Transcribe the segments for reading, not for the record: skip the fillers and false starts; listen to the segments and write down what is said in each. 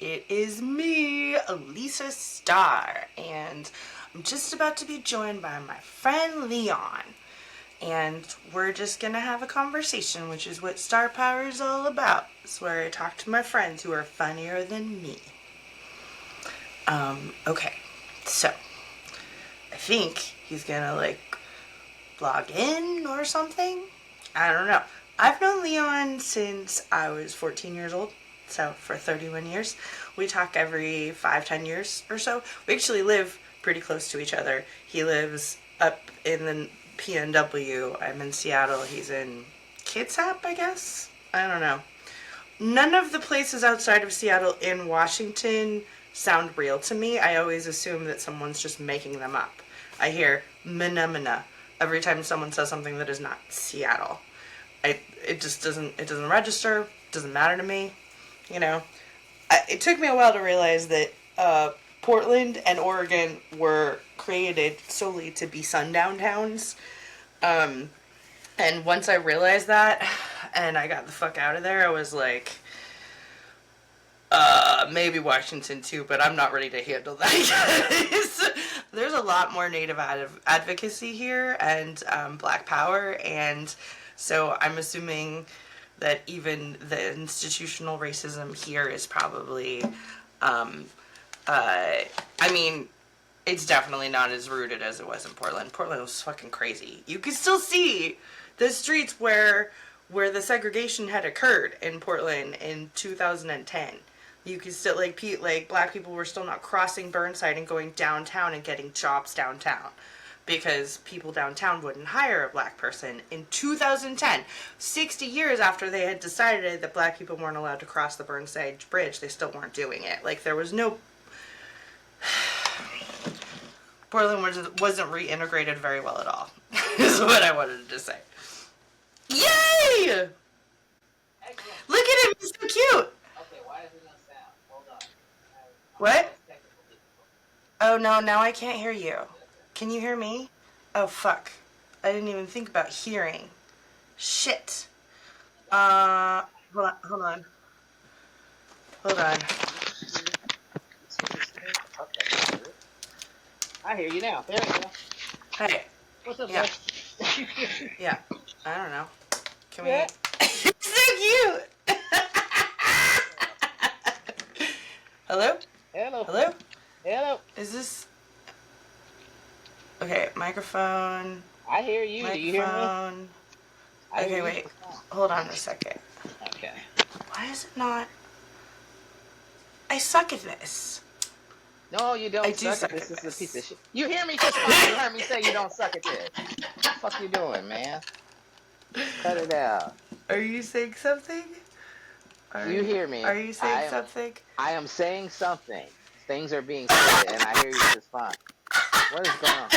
It is me, Alisa Starr, and I'm just about to be joined by my friend Leon. And we're just gonna have a conversation, which is what Starr Power is all about. It's where I talk to my friends who are funnier than me. Okay, so I think he's gonna log in or something. I don't know. I've known Leon since I was 14 years old, so for 31 years. We talk every 5-10 years or so. We actually live pretty close to each other. He lives up in the PNW. I'm in Seattle. He's in Kitsap, I guess? I don't know. None of the places outside of Seattle in Washington sound real to me. I always assume that someone's just making them up. I hear "mana" every time someone says something that is not Seattle. It just doesn't register. Doesn't matter to me. You know, it took me a while to realize that Portland and Oregon were created solely to be sundown towns. And once I realized that, and I got the fuck out of there, I was like, maybe Washington too, but I'm not ready to handle that. There's a lot more Native advocacy here and Black Power, and so I'm assuming that even the institutional racism here is probably, I mean, it's definitely not as rooted as it was in Portland. Portland was fucking crazy. You could still see the streets where the segregation had occurred in Portland in 2010. You could still black people were still not crossing Burnside and going downtown and getting jobs downtown because people downtown wouldn't hire a black person in 2010, 60 years after they had decided that black people weren't allowed to cross the Burnside Bridge. They still weren't doing it. There was no Portland wasn't reintegrated very well at all, is what I wanted to say. Yay! Look at him, he's so cute! Okay, why is it no sound? Hold on. What? Oh no, now I can't hear you. Can you hear me? Oh fuck. I didn't even think about hearing. Shit. Hold on. Hold on. I hear you now. There we go. Hey. What's up, Yeah. bud? Yeah. I don't know. Can Yeah. we... You're so cute! Hello? Hello. Hello? Hello. Is this... Okay, microphone. I hear you. Do you hear me? Okay, wait. Hold on a second. Okay. Why is it not... I suck at this. No, you don't. I do suck this at is this. a piece of shit. You hear me just fine. You heard me say you don't suck at this. What the fuck you doing, man? Cut it out. Are you saying something? You hear me? Are you saying something? I am saying something. Things are being said, and I hear you just fine. What is going on?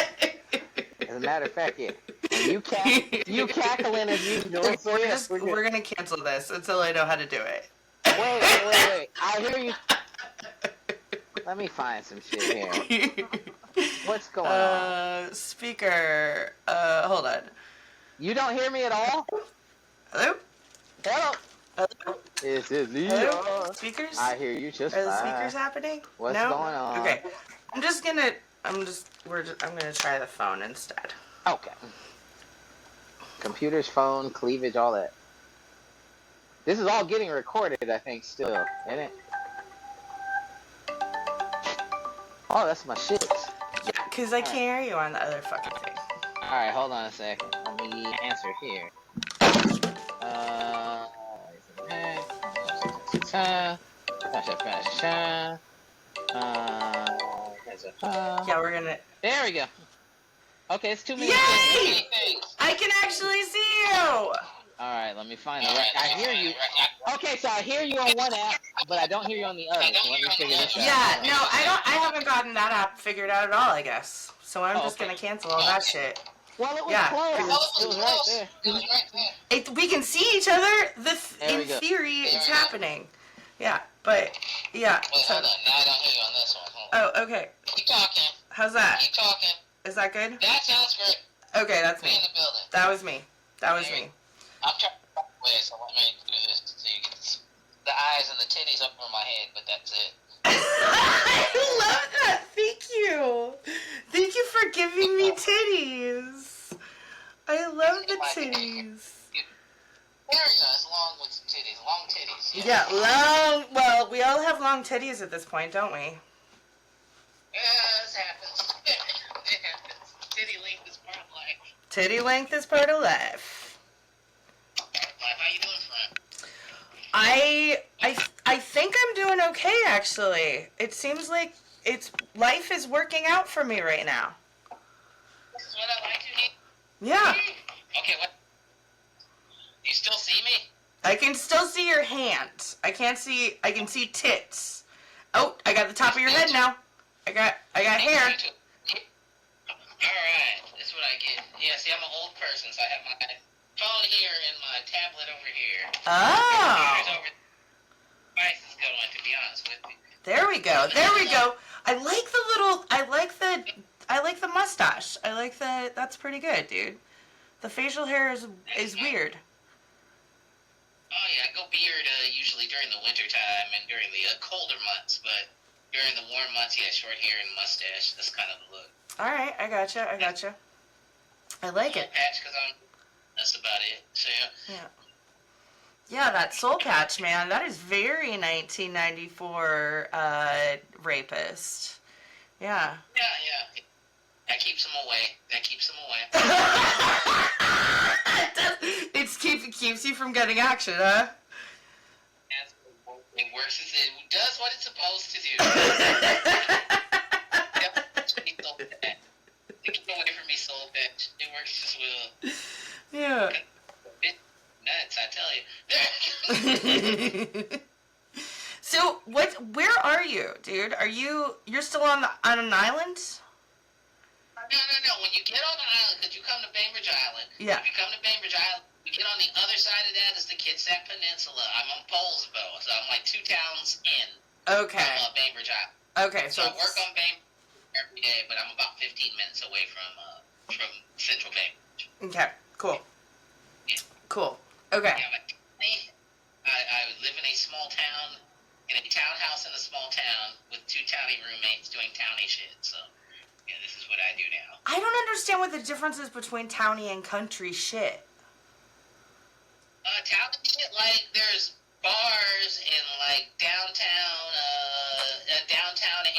As a matter of fact, yeah. And you cackling as usual. So yes, we're gonna cancel this until I know how to do it. Wait. I hear you. Let me find some shit here. What's going on? Speaker. Hold on. You don't hear me at all? Hello? Hello? Hello? This is Leo. Hello? Speakers? I hear you just Are the fine. speakers happening? What's no? going on? Okay. I'm gonna try the phone instead. Okay. Computers, phone, cleavage, all that. This is all getting recorded, I think, still, isn't it? Oh, that's my shit. Yeah, because I can't hear you on the other fucking thing. Alright, hold on a second. Let me answer here. Yeah, we're gonna... There we go. Okay, it's 2 minutes. Yay! I can actually see you! Alright, let me find it. I hear you. Okay, so I hear you on one app, but I don't hear you on the other. So let me figure this out. Yeah, no, I haven't gotten that app figured out at all, I guess. So I'm just gonna cancel all that shit. Well, it was close. It was right there. We can see each other. In go. theory, it's happening. Yeah, but yeah. Wait, hold on. Now I don't hear you on this one. Oh, okay. Keep talking. How's that? Keep talking. Is that good? That sounds great. Okay, that's Be me. in the building. That was me. I'm trying to find a way, so let me do this so you can the eyes and the titties up over my head, but that's it. I love that. Thank you. Thank you for giving me titties. I love the titties. There you go. It's long with titties. Long titties. Yeah, long. Well, we all have long titties at this point, don't we? Yeah, this happens. It happens. Titty length is part of life. Titty length is part of life. How you doing, friend? I think I'm doing okay, actually. It seems like life is working out for me right now. This is what I like to hear. Yeah. Okay, what? You still see me? I can still see your hand. I can see tits. Oh, I got the top of your head now. I got hair. Alright, that's what I get. Yeah, see, I'm an old person, so I have my phone here and my tablet over here. Oh. Device is going, to be honest with you. There we go. There we go. I like the mustache. That's pretty good, dude. The facial hair is weird. Oh yeah, I go beard usually during the winter time and during the colder months, but during the warm months, yeah, short hair and mustache. That's kind of the look. All right, I gotcha. I like it. Patch, that's about it. So Yeah. Yeah, that soul patch, man. That is very 1994 rapist. Yeah. Yeah. That keeps them away. It keeps you from getting action, huh? It works. It does what it's supposed to do. Get away from me, soul bitch. It works as well. Yeah. Nuts, I tell you. So where are you, dude? You're still on an island? No. When you get on the island, because you come to Bainbridge Island. Yeah. If you come to Bainbridge Island, you get on the other side of that is the Kitsap Peninsula. I'm on Polesbo, so I'm like 2 towns in. Okay. From Bainbridge Island. Okay, so I work on Bainbridge every day, but I'm about 15 minutes away from Central Bainbridge. Okay. Cool. Yeah. Cool. Okay. Yeah, I live in a small town, in a townhouse in a small town with 2 towny roommates doing towny shit. So, yeah, this is what I do now. I don't understand what the difference is between towny and country shit. Towny shit, like, there's bars in, like, downtown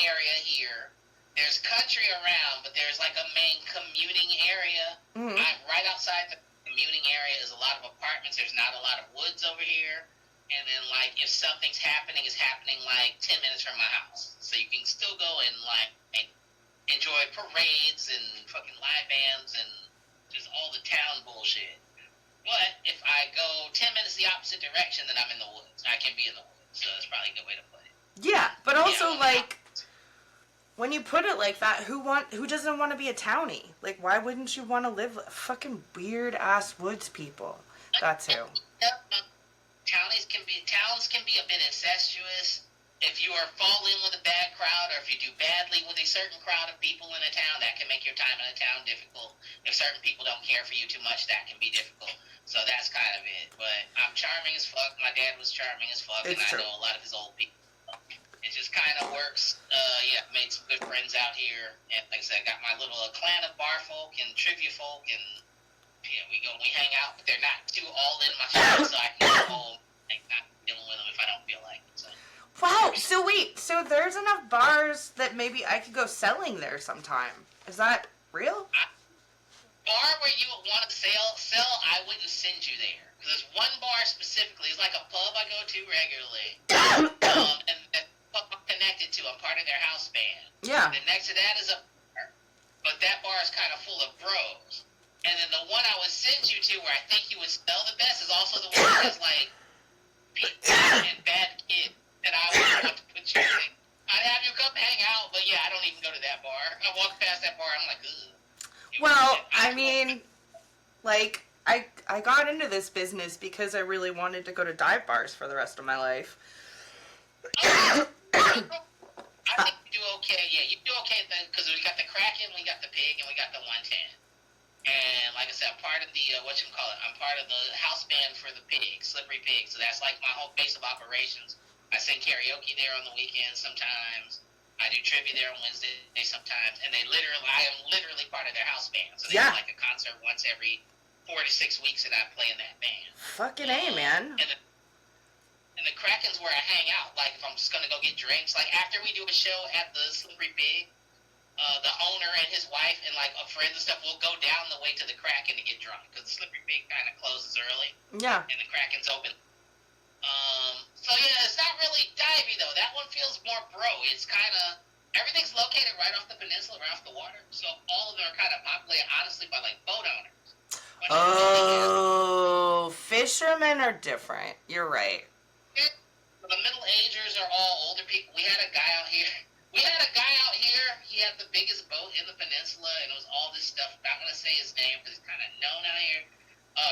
area here. There's country around, but there's, like, a main commuting area. Mm-hmm. I'm right outside the commuting area is a lot of apartments. There's not a lot of woods over here. And then, like, if something's happening, it's happening, like, 10 minutes from my house. So you can still go and, like, enjoy parades and fucking live bands and just all the town bullshit. But if I go 10 minutes the opposite direction, then I'm in the woods. I can be in the woods. So that's probably a good way to put it. Yeah, but also, like, when you put it like that, who doesn't want to be a townie? Like, why wouldn't you want to live like fucking weird ass woods people? That's who. Towns can be a bit incestuous. If you fall in with a bad crowd, or if you do badly with a certain crowd of people in a town, that can make your time in a town difficult. If certain people don't care for you too much, that can be difficult. So that's kind of it. But I'm charming as fuck. My dad was charming as fuck, and I know a lot of his old people. It just kind of works. Made some good friends out here, and like I said, got my little clan of bar folk and trivia folk, and we hang out, but they're not too all in my shit, so I can go home and not dealing with them if I don't feel like it. So. Wow. So wait. So there's enough bars that maybe I could go selling there sometime. Is that real? Bar where you would want to sell, I wouldn't send you there. Because there's one bar specifically. It's like a pub I go to regularly. And that pub I'm connected to. I'm part of their house band. Yeah. Then next to that is a bar. But that bar is kind of full of bros. And then the one I would send you to where I think you would smell the best is also the one that has like pizza and bad kids that I would want to put you in. I'd have you come hang out, but yeah, I don't even go to that bar. I walk past that bar, I'm like, ugh. Well, I mean, like, I got into this business because I really wanted to go to dive bars for the rest of my life. I think you do okay. Yeah, you do okay because we got the Kraken, we got the Pig, and we got the 110. And like I said, I'm part of the I'm part of the house band for the pigs, Slippery Pigs. So that's like my whole base of operations. I sing karaoke there on the weekends sometimes. I do trivia there on Wednesday sometimes, and I am literally part of their house band. So they Yeah. have like a concert once every 4 to 6 weeks, and I play in that band. Fucking A, man. And the Kraken's where I hang out. Like if I'm just gonna go get drinks, like after we do a show at the Slippery Pig, the owner and his wife and like a friend and stuff will go down the way to the Kraken to get drunk because the Slippery Pig kind of closes early. Yeah. And the Kraken's open. So yeah, it's not really divey though. That one feels more bro. It's kind of everything's located right off the peninsula, right off the water. So all of them are kind of populated, honestly, by like boat owners. Oh, fishermen are different. You're right. The middle-agers are all older people. We had a guy out here. He had the biggest boat in the peninsula, and it was all this stuff. I'm not going to say his name because he's kind of known out here.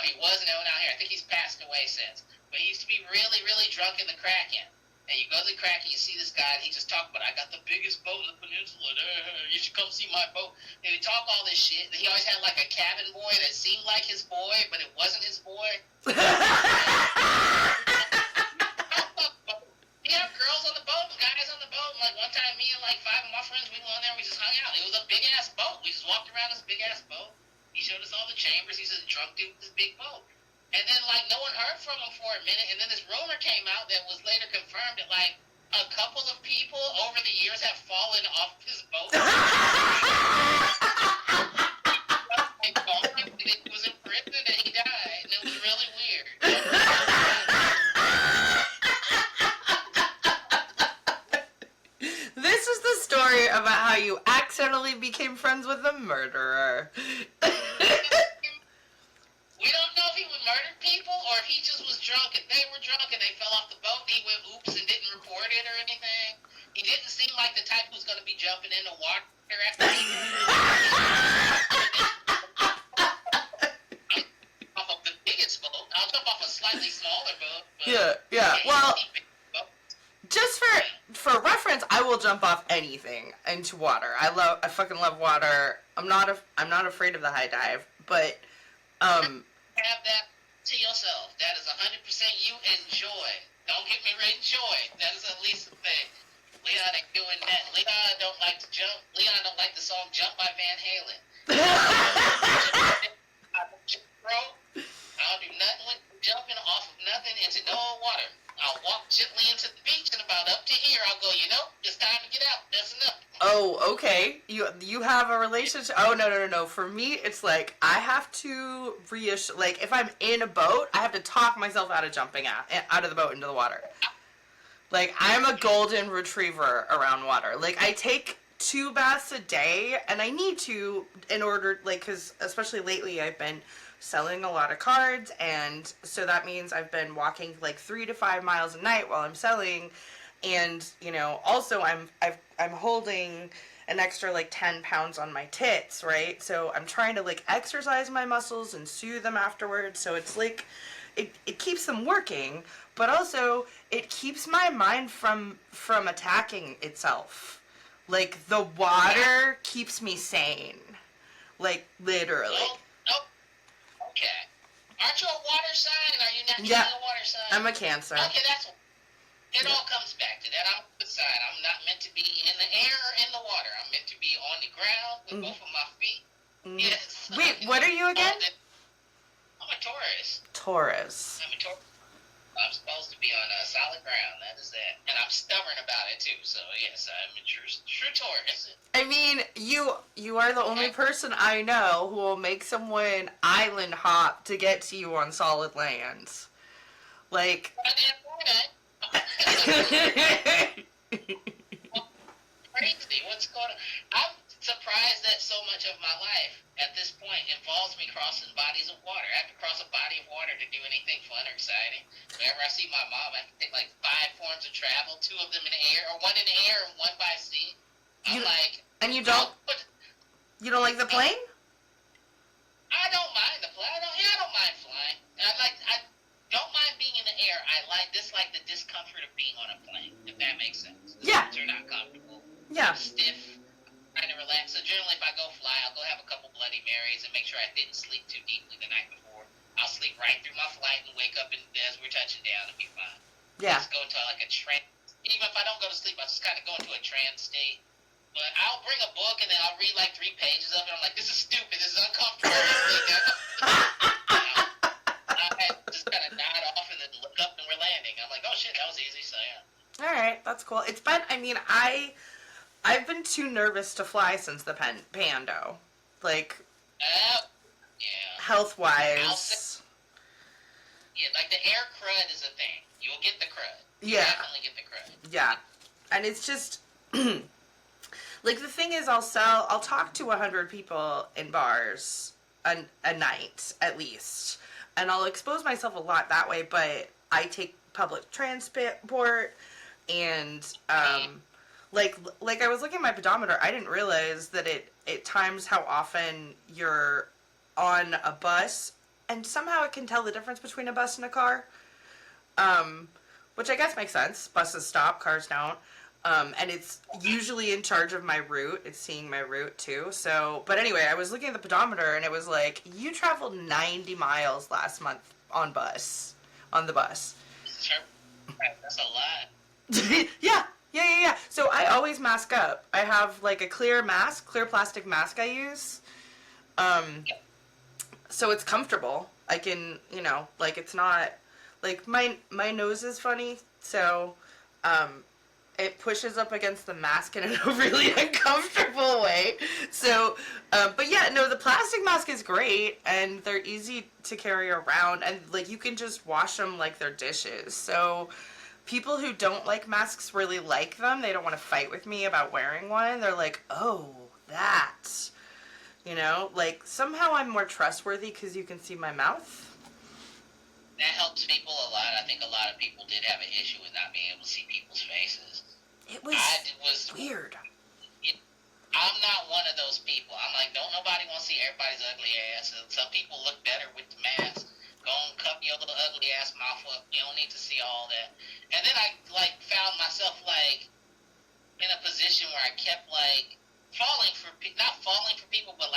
He was known out here. I think he's passed away since. But he used to be really, really drunk in the Kraken. And you go to the Kraken, you see this guy, and he just talked about, I got the biggest boat in the peninsula. You should come see my boat. And he talk all this shit. He always had like a cabin boy that seemed like his boy, but it wasn't his boy. He had girls on the boat, guys on the boat. Like one time, me and like 5 of my friends, we went on there, we just hung out. It was a big ass boat. We just walked around this big ass boat. He showed us all the chambers. He's a drunk dude with this big boat. And then like no one heard from him for a minute. And then this rumor came out that was later confirmed that like a couple of people over the years have fallen off his boat. He was in prison and he died. And it was really weird. This is the story about how you accidentally became friends with a murderer. We don't know if he murdered people or if he just was drunk and they were drunk and they fell off the boat and he went oops and didn't report it or anything. He didn't seem like the type who's going to be jumping in the water after he off of the biggest boat. I'll jump off a slightly smaller boat. But Yeah. Well, just for reference, I will jump off anything into water. I fucking love water. I'm not afraid of the high dive, but have that to yourself. That is 100% you enjoy. Don't get me wrong, enjoy. That is at least the thing. Leon ain't doing that. Leon don't like to jump. Leon don't like the song "Jump" by Van Halen. I don't jump rope. I don't do nothing with jumping off of nothing into no water. I'll walk gently into the beach and about up to here I'll go, it's time to get out. That's enough. Oh, okay. You have a relationship. Oh, no. For me, it's like I have to reassure. Like if I'm in a boat, I have to talk myself out of jumping out of the boat into the water. Like I'm a golden retriever around water. Like I take 2 baths a day, and I need to in order, like, because especially lately I've been selling a lot of cards, and so that means I've been walking like 3 to 5 miles a night while I'm selling. And also I'm holding an extra like 10 pounds on my tits, right? So I'm trying to like exercise my muscles and soothe them afterwards. So it's like it keeps them working, but also it keeps my mind from attacking itself. Like the water keeps me sane, like literally. Oh, okay. Aren't you a water sign? Are you naturally a water sign? I'm a Cancer. Okay, that's. It all comes back to that. I'm the side. I'm not meant to be in the air or in the water. I'm meant to be on the ground with both of my feet. Yes. Wait, what are you again? I'm a Taurus. Taurus. I'm a Taurus. I'm supposed to be on solid ground. That is that. And I'm stubborn about it too. So yes, I'm a true Taurus. I mean, you are the only person I know who will make someone island hop to get to you on solid lands. Like. Crazy. What's going on? I'm surprised that so much of my life at this point involves me crossing bodies of water. I have to cross a body of water to do anything fun or exciting. Whenever I see my mom, I have to take like 5 forms of travel, 2 of them in the air, or 1 in the air and 1 by sea. I'm like, and you don't like the plane? I don't mind the plane. I don't mind flying. I don't mind being in the air. I dislike the discomfort of being on a plane, if that makes sense. The seats are not comfortable. Yeah. Stiff. Trying to relax. So generally, if I go fly, I'll go have a couple Bloody Marys and make sure I didn't sleep too deeply the night before. I'll sleep right through my flight and wake up as we're touching down and be fine. Yeah. Just go into like a trance. Even if I don't go to sleep, I just kind of go into a trance state. But I'll bring a book and then I'll read like 3 pages of it. I'm like, this is stupid. This is uncomfortable. I just kind of nod off and then look up and we're landing. I'm like, oh shit, that was easy. So yeah. All right, that's cool. It's been. I mean, I've been too nervous to fly since the pando. Like, yeah. Health wise. Yeah, like the air crud is a thing. You'll get the crud. Yeah. Definitely get the crud. Yeah. And it's just like the thing is I'll talk to 100 people in bars a night at least. And I'll expose myself a lot that way, but I take public transport and like I was looking at my pedometer, I didn't realize that it times how often you're on a bus, and somehow it can tell the difference between a bus and a car. Which I guess makes sense. Buses stop, cars don't. And it's usually in charge of my route. It's seeing my route too. So, but anyway, I was looking at the pedometer and it was like, you traveled 90 miles last month on the bus. That's a lot. Yeah. So I always mask up. I have like a clear plastic mask I use. So it's comfortable. I can, like it's not, like my nose is funny, so it pushes up against the mask in a really uncomfortable way. So, but yeah, no, the plastic mask is great, and they're easy to carry around, and like you can just wash them like they're dishes. So people who don't like masks really like them. They don't want to fight with me about wearing one. They're like, oh, that. Like somehow I'm more trustworthy because you can see my mouth. That helps people a lot. I think a lot of people did have an issue with not being able to see people's faces. It was weird. I'm not one of those people. I'm like, don't nobody want to see everybody's ugly ass. And some people look better with the mask. Go and cup your little ugly ass mouth up. You don't need to see all that. And then I found myself in a position where I kept not falling for people, but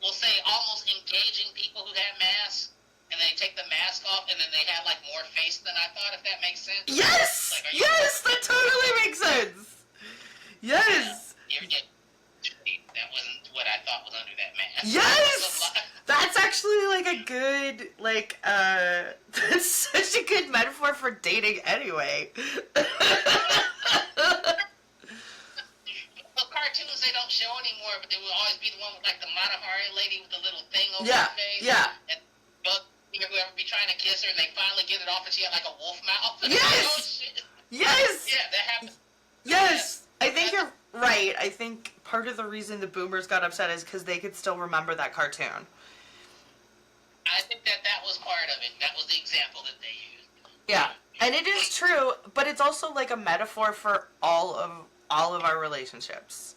we'll say almost engaging people who had masks. And they take the mask off, and then they had more face than I thought. If that makes sense. Yes, yes, that totally makes sense. Yes. That wasn't what I thought was under that mask. Yes. That's actually a good that's such a good metaphor for dating anyway. Well, cartoons they don't show anymore, but they will always be the one with the Matahari lady with the little thing over her face. Yeah. And whoever be trying to kiss her, and they finally get it off, and she had a wolf mouth. Yes. Oh, shit. Yes. Yeah, that happened. Yes. I think you're right. I think part of the reason the boomers got upset is because they could still remember that cartoon. I think that was part of it. That was the example that they used. Yeah, and it is true, but it's also a metaphor for all of our relationships.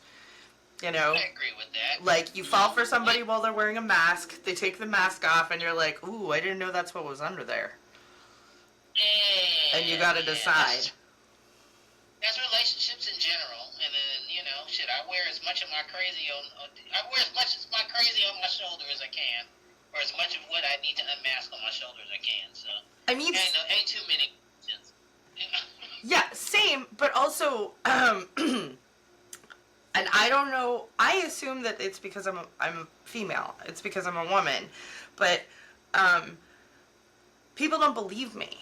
I agree with that. You fall for somebody while they're wearing a mask, they take the mask off, and you're like, ooh, I didn't know that's what was under there. Yeah. And you gotta decide. That's relationships in general, and then, I wear as much of my crazy on my shoulder as I can, or as much of what I need to unmask on my shoulder as I can, so. I mean... Ain't too many questions. Yeah, same, but also, and I don't know, I assume that it's because I'm a female. It's because I'm a woman. But people don't believe me.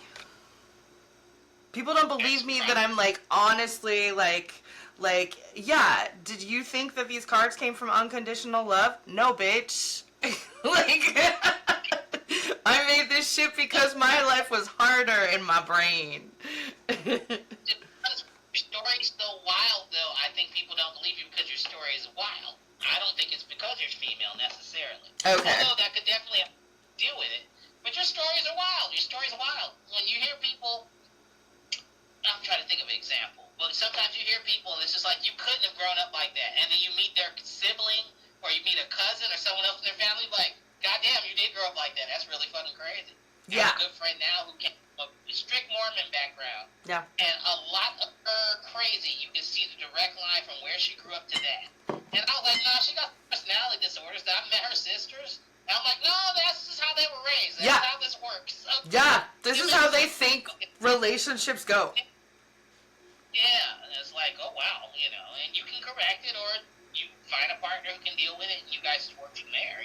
People don't believe me that I'm honestly yeah, did you think that these cards came from unconditional love? No, bitch. I made this shit because my life was harder in my brain. Your story's so wild, though, I think people don't believe you because your story is wild. I don't think it's because you're female, necessarily. Okay. Although that could definitely deal with it. But your stories are wild. Your stories are wild. When you hear people... I'm trying to think of an example. But sometimes you hear people, and it's just you couldn't have grown up like that. And then you meet their sibling, or you meet a cousin, or someone else in their family, goddamn, you did grow up like that. That's really fucking crazy. Yeah. I have a good friend now who came from a strict Mormon background. Yeah. And a lot of her crazy, you can see the direct line from where she grew up to that. And I was like, no, she got personality disorders. I met her sisters. And I'm like, no, that's just how they were raised. That's how this works. So, Yeah, this is how they think relationships go. Yeah, and it's like, oh wow, and you can correct it, or you find a partner who can deal with it, and you guys work from there.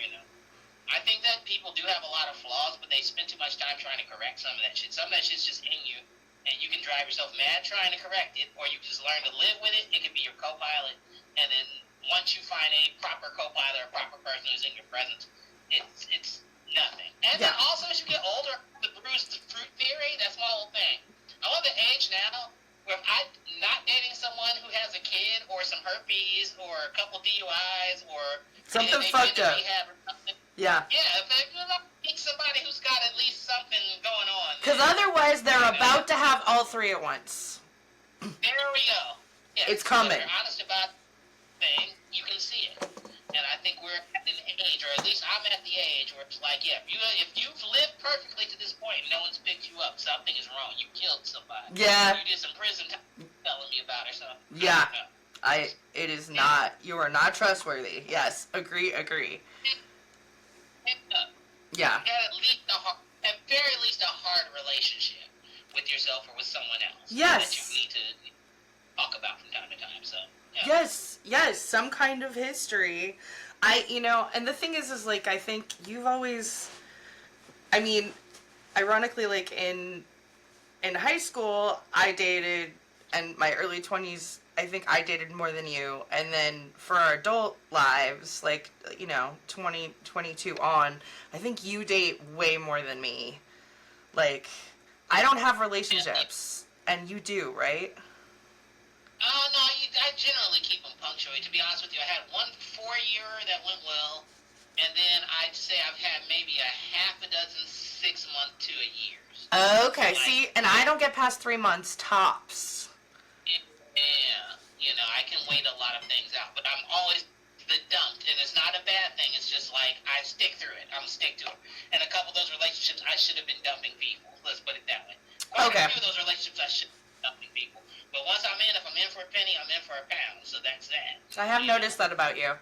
I think that people do have a lot of flaws, but they spend too much time trying to correct some of that shit. Some of that shit's just in you, and you can drive yourself mad trying to correct it, or you can just learn to live with it. It can be your co-pilot, and then once you find a proper co-pilot or a proper person who's in your presence, it's nothing. And then also, as you get older, the bruised fruit theory, that's my whole thing. I'm at the age now where if I'm not dating someone who has a kid or some herpes or a couple DUIs or something fucked up. Rehab or something. Yeah. Yeah, if you're not meeting somebody who's got at least something going on. Because otherwise, they're about to have all three at once. There we go. Yeah, it's coming. If you're honest about the thing, you can see it. And I think we're at an age, or at least I'm at the age, where it's like, yeah, if you've lived perfectly to this point and no one's picked you up, something is wrong. You killed somebody. Yeah. You did some prison time telling me about or something. Yeah. It is not, you are not trustworthy. Yes, agree. Yeah. Yeah. You got at very least a hard relationship with yourself or with someone else. Yes. That you need to talk about from time to time, so. Yeah. Yes, some kind of history. And the thing is like, I think you've always, ironically, like in high school, I dated, and my early 20s, I think I dated more than you. And then for our adult lives, like, 2022 on, I think you date way more than me. Like, I don't have relationships, and you do, right? Oh, no, I generally keep them punctuated. To be honest with you, I had one 4-year that went well, and then I'd say I've had maybe a half a dozen 6-month to a years. Okay, see, and I don't get past 3 months tops. Yeah, I can wait a lot of things out, but I'm always the dumped, and it's not a bad thing. It's just like, I stick through it. I'm stick to it. And a couple of those relationships, I should have been dumping people. Let's put it that way. Okay. A few of those relationships, I should have been dumping people. But once I'm in, if I'm in for a penny, I'm in for a pound. So that's that. I have noticed that about you.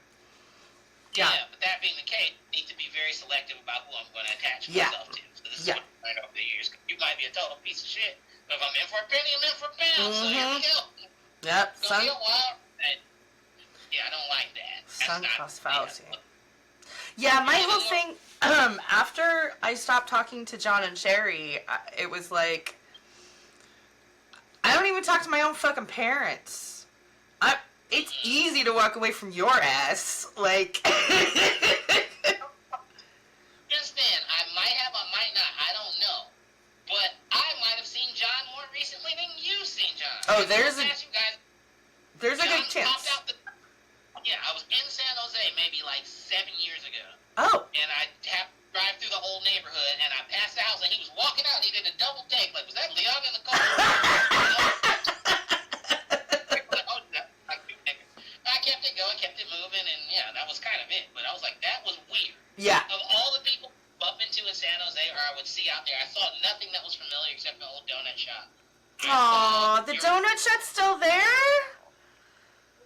Yeah, but that being the case, I need to be very selective about who I'm going to attach myself to. So this is what I've learned over the years. You might be a total piece of shit, but if I'm in for a penny, I'm in for a pound. So here we go. Yep. It's going to be a while. Yeah, I don't like that. Sunk cost fallacy. Yeah, my whole thing, after I stopped talking to John and Sherry, it was like, I don't even talk to my own fucking parents. It's easy to walk away from your ass. Like. Just then, I might have, I might not, I don't know. But I might have seen John more recently than you've seen John. Oh, there's a good chance. Yeah, I was in San Jose maybe like 7 years ago. Oh. And I have to drive through the whole neighborhood, and I passed the house, and he was walking out, and he did a double take. Like, was that Leon in the car? I kept it going, kept it moving, and yeah, that was kind of it. But I was like, that was weird. Yeah. Of all the people I bump into in San Jose, or I would see out there, I saw nothing that was familiar except the old donut shop. Aw, the donut shop's still there?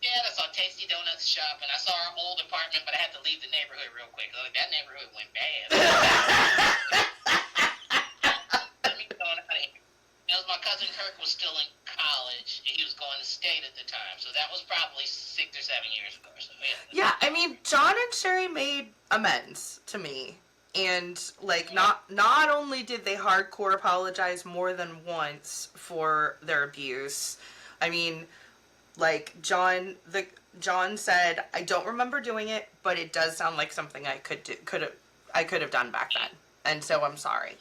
Yeah, I saw Tasty Donuts shop, and I saw our old apartment, but I had to leave the neighborhood real quick. Like, that neighborhood went bad. Let me go out of here. That was my cousin Kirk was still in college, and he was going to state at the time, so that was probably 6 or 7 years ago. So yeah, I mean, John and Sherry made amends to me. And, like, not only did they hardcore apologize more than once for their abuse, I mean, like, John said, I don't remember doing it, but it does sound like something I could have done back then. And so I'm sorry.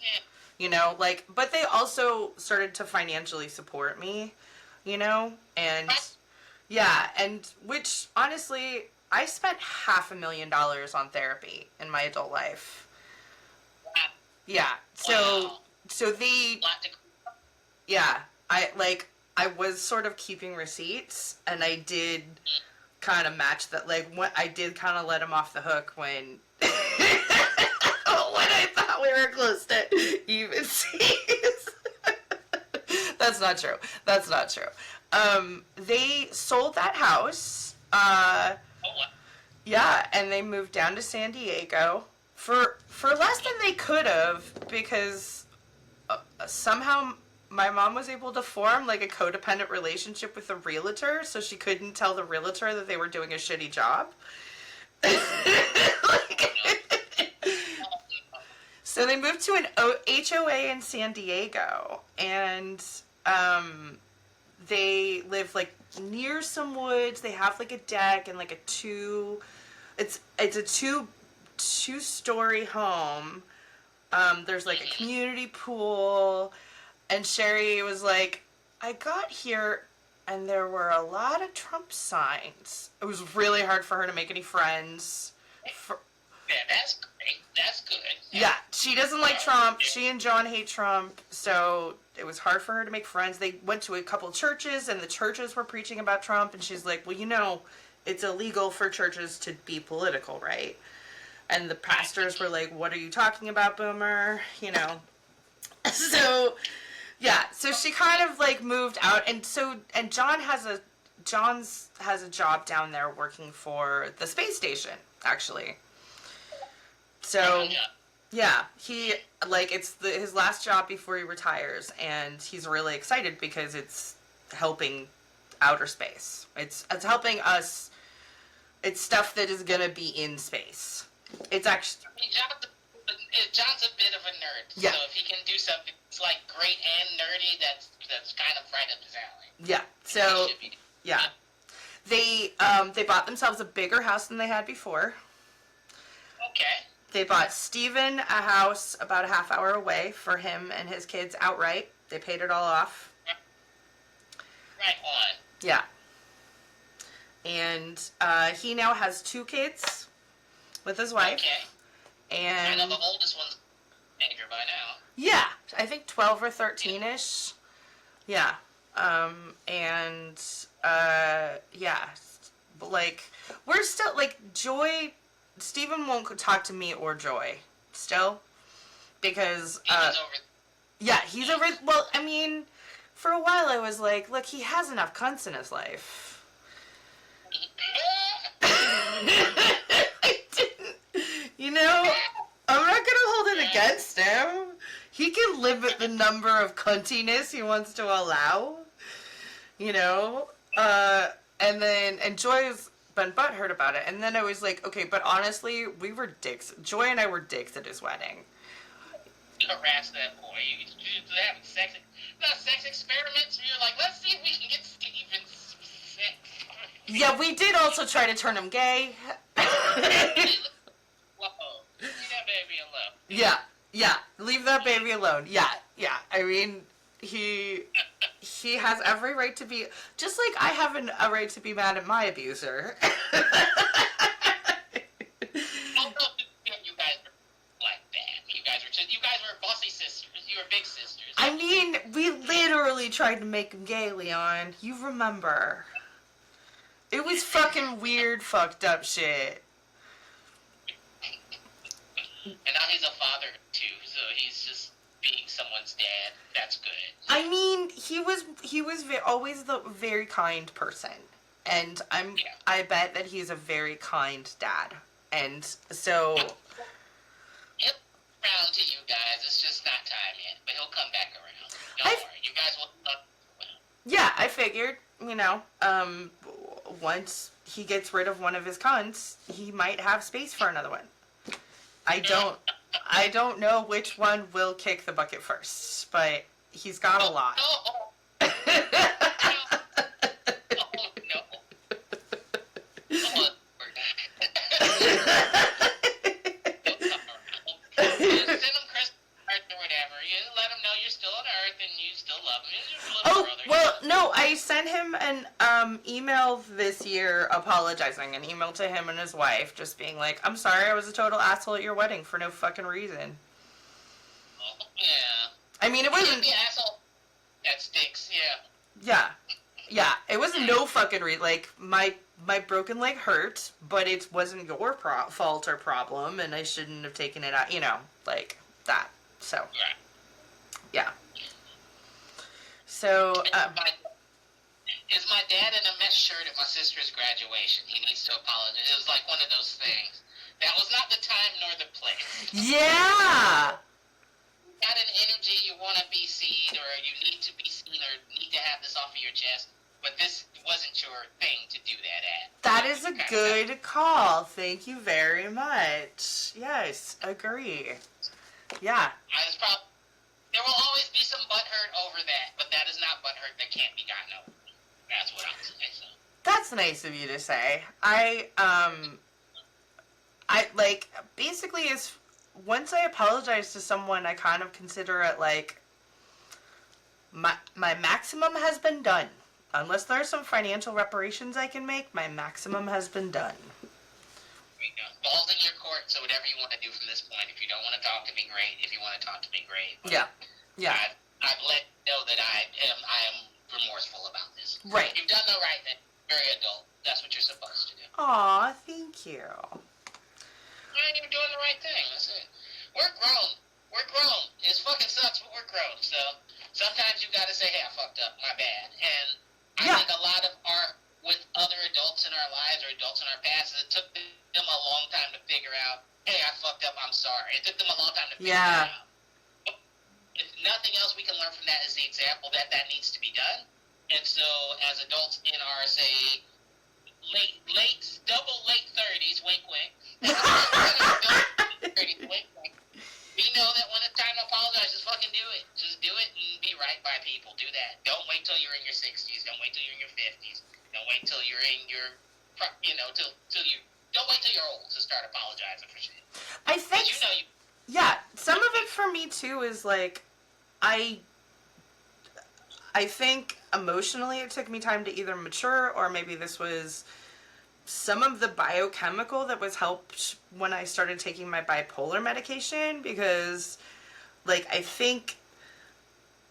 Like, but they also started to financially support me, and yeah, and which honestly, I spent $500,000 on therapy in my adult life. Yeah. So they, yeah, I was sort of keeping receipts, and I did kind of match that. Like, I did kind of let him off the hook when I thought we were close to even seas. That's not true. They sold that house. Yeah, and they moved down to San Diego for less than they could have because somehow my mom was able to form like a codependent relationship with the realtor, so she couldn't tell the realtor that they were doing a shitty job. So they moved to an HOA in San Diego, and they live like near some woods. They have like a deck and like a it's a two-story home. There's like a community pool, and Sherry was like, I got here and there were a lot of Trump signs. It was really hard for her to make any friends. Yeah, that's great. That's good. Yeah, she doesn't like Trump. She and John hate Trump, so it was hard for her to make friends. They went to a couple churches, and the churches were preaching about Trump, and she's like, well, you know, it's illegal for churches to be political, right? And the pastors were like, what are you talking about, boomer? You know. So, yeah, so she kind of like moved out, and John's has a job down there working for the space station, actually. So, yeah, he like it's his last job before he retires, and he's really excited because it's helping outer space. It's helping us. It's stuff that is gonna be in space. It's actually. I mean, John's a bit of a nerd, Yeah. so if he can do something that's like great and nerdy, that's kind of right up his alley. Yeah. So yeah, they bought themselves a bigger house than they had before. Okay. They bought Steven a house about a half hour away for him and his kids outright. They paid it all off. Right on. Yeah. And he now has 2 kids with his wife. Okay. And I know the oldest one's a teenager by now. yeah, I think 12 or 13-ish. Yeah. Yeah. Like, we're still, like, Joy... Steven won't talk to me or Joy still because yeah, he's over. Well, I mean, for a while I was like, look, he has enough cunts in his life. I didn't, you know, I'm not gonna hold it against him. He can limit the number of cuntiness he wants to allow, you know. And Joy's been butthurt about it. And then I was like, okay, but honestly, we were dicks. Joy and I were dicks at his wedding. Harass that boy. You having sex experiments where you're like, let's see if we can get Steven sick. Yeah, we did also try to turn him gay. Whoa. Leave that baby alone. Yeah. Leave that baby alone. Yeah. I mean, he has every right to be, just like I have a right to be mad at my abuser. You guys were like that. You guys were bossy sisters. You were big sisters. I mean, we literally tried to make him gay, Leon. You remember. It was fucking weird, fucked up shit. And now he's a father too, so he's just being someone's dad. That's good. I mean, he was always the very kind person, and I bet that he's a very kind dad, and so He'll come around to you guys. It's just not time yet, but he'll come back around. Don't worry, you guys will. Yeah, I figured, you know, once he gets rid of one of his cunts, he might have space for another one. I don't know which one will kick the bucket first, but he's got a lot. Oh, no. Send him Christmas cards or whatever. You let him know you're still on Earth and you still love him. He's your little brother. Well, no, I sent him an email this year apologizing, an email to him and his wife, just being like, I'm sorry I was a total asshole at your wedding for no fucking reason. Oh, yeah. I mean, it wasn't... The asshole that sticks, yeah. Yeah, it wasn't no fucking reason. Like, my broken leg hurt, but it wasn't your fault or problem, and I shouldn't have taken it out, you know, like, that. So, yeah. So, Is my dad in a mesh shirt at my sister's graduation? He needs to apologize. It was like one of those things. That was not the time nor the place. Yeah. Got an energy, you want to be seen, or you need to be seen, or need to have this off of your chest, but this wasn't your thing to do that at. That is a good call. Thank you very much. Yes, agree. Yeah. There will always be some butthurt over that, but that is not butthurt that can't be gotten over. That's what I'm saying. So. That's nice of you to say. Basically, once I apologize to someone, I kind of consider it like my maximum has been done. Unless there are some financial reparations I can make, my maximum has been done. Balls in your court, so whatever you want to do from this point. If you don't want to talk to me, great. If you want to talk to me, great. But yeah. I've let you know that I am remorseful about this. Right. You've done the right thing. Very adult. That's what you're supposed to do. Aw, thank you. You're doing the right thing. That's it. We're grown. We're grown. It fucking sucks, but we're grown. So sometimes you gotta say, hey, I fucked up. My bad. And I think a lot of with other adults in our lives or adults in our past, it took them a long time to figure out, hey, I fucked up. I'm sorry. It took them a long time to figure it out. If nothing else, we can learn from that is the example that needs to be done. And so as adults in our, say, late 30s, wink, wink, we know that when it's time to apologize, just fucking do it. Just do it and be right by people. Do that. Don't wait till you're in your 60s. Don't wait till you're in your 50s. Don't wait till you're in your, don't wait till you're old to start apologizing for shit. I think, yeah, some of it for me too is like, I think emotionally it took me time to either mature, or maybe this was some of the biochemical that was helped when I started taking my bipolar medication, because like I think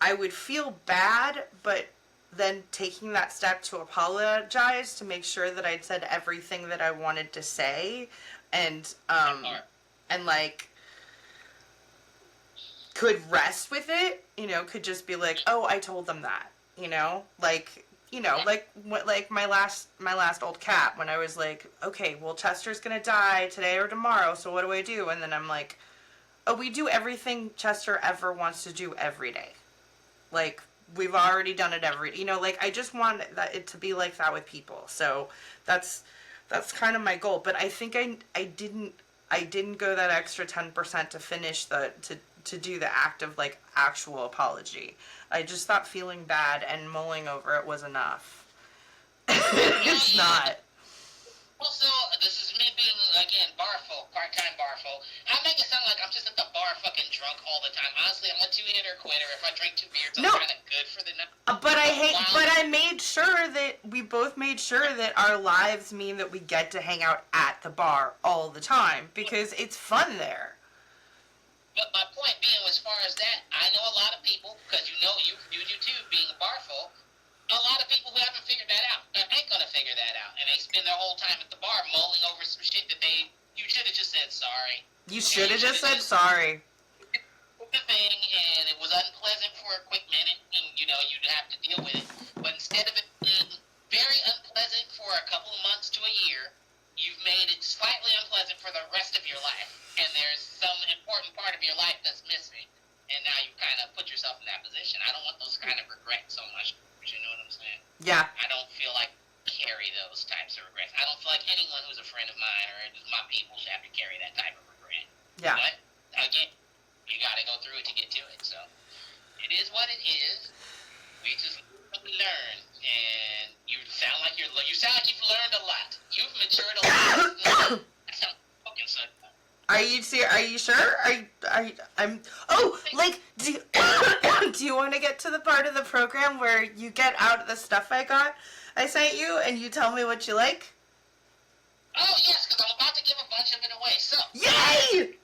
I would feel bad, but then taking that step to apologize to make sure that I'd said everything that I wanted to say and like could rest with it, could just be like, oh, I told them that, like my last old cat, when I was like, okay, well, Chester's gonna die today or tomorrow, so what do I do? And then I'm like, oh, we do everything Chester ever wants to do every day. Like, we've already done it I just want it to be like that with people. So that's kind of my goal. But I think I didn't go that extra 10% to finish to do the act of like actual apology. I just thought feeling bad and mulling over it was enough. It's not. Also, this is me being, again, barful, part-time barful. I make it sound like I'm just at the bar fucking drunk all the time. Honestly, I'm a two-hitter quitter. If I drink 2 beers, I'm kind of good for the night. But I made sure that we both made sure that our lives mean that we get to hang out at the bar all the time, because it's fun there. But my point being, as far as that, I know a lot of people, because you do too, being a barful, a lot of people who haven't figured that out, ain't gonna figure that out, and they spend their whole time at the bar mulling over some shit that you should have just said sorry. You should have just said sorry. The thing, and it was unpleasant for a quick minute, and you'd have to deal with it. But instead of it being very unpleasant for a couple of months to a year, you've made it slightly unpleasant for the rest of your life, and there's some important part of your life that's missing, and now you kind of put yourself in that position. I don't want those kind of regrets so much. You know what I'm saying? Yeah. I don't feel like carry those types of regrets. I don't feel like anyone who's a friend of mine or my people should have to carry that type of regret. Yeah. But again, you got to go through it to get to it. So it is what it is. We just learn, and you sound like you've learned a lot. You've matured a lot. That sounds fucking so. Are you sure? Do you want to get to the part of the program where you get out the stuff I sent you, and you tell me what you like? Oh, yes, because I'm about to give a bunch of it away, so. Yay!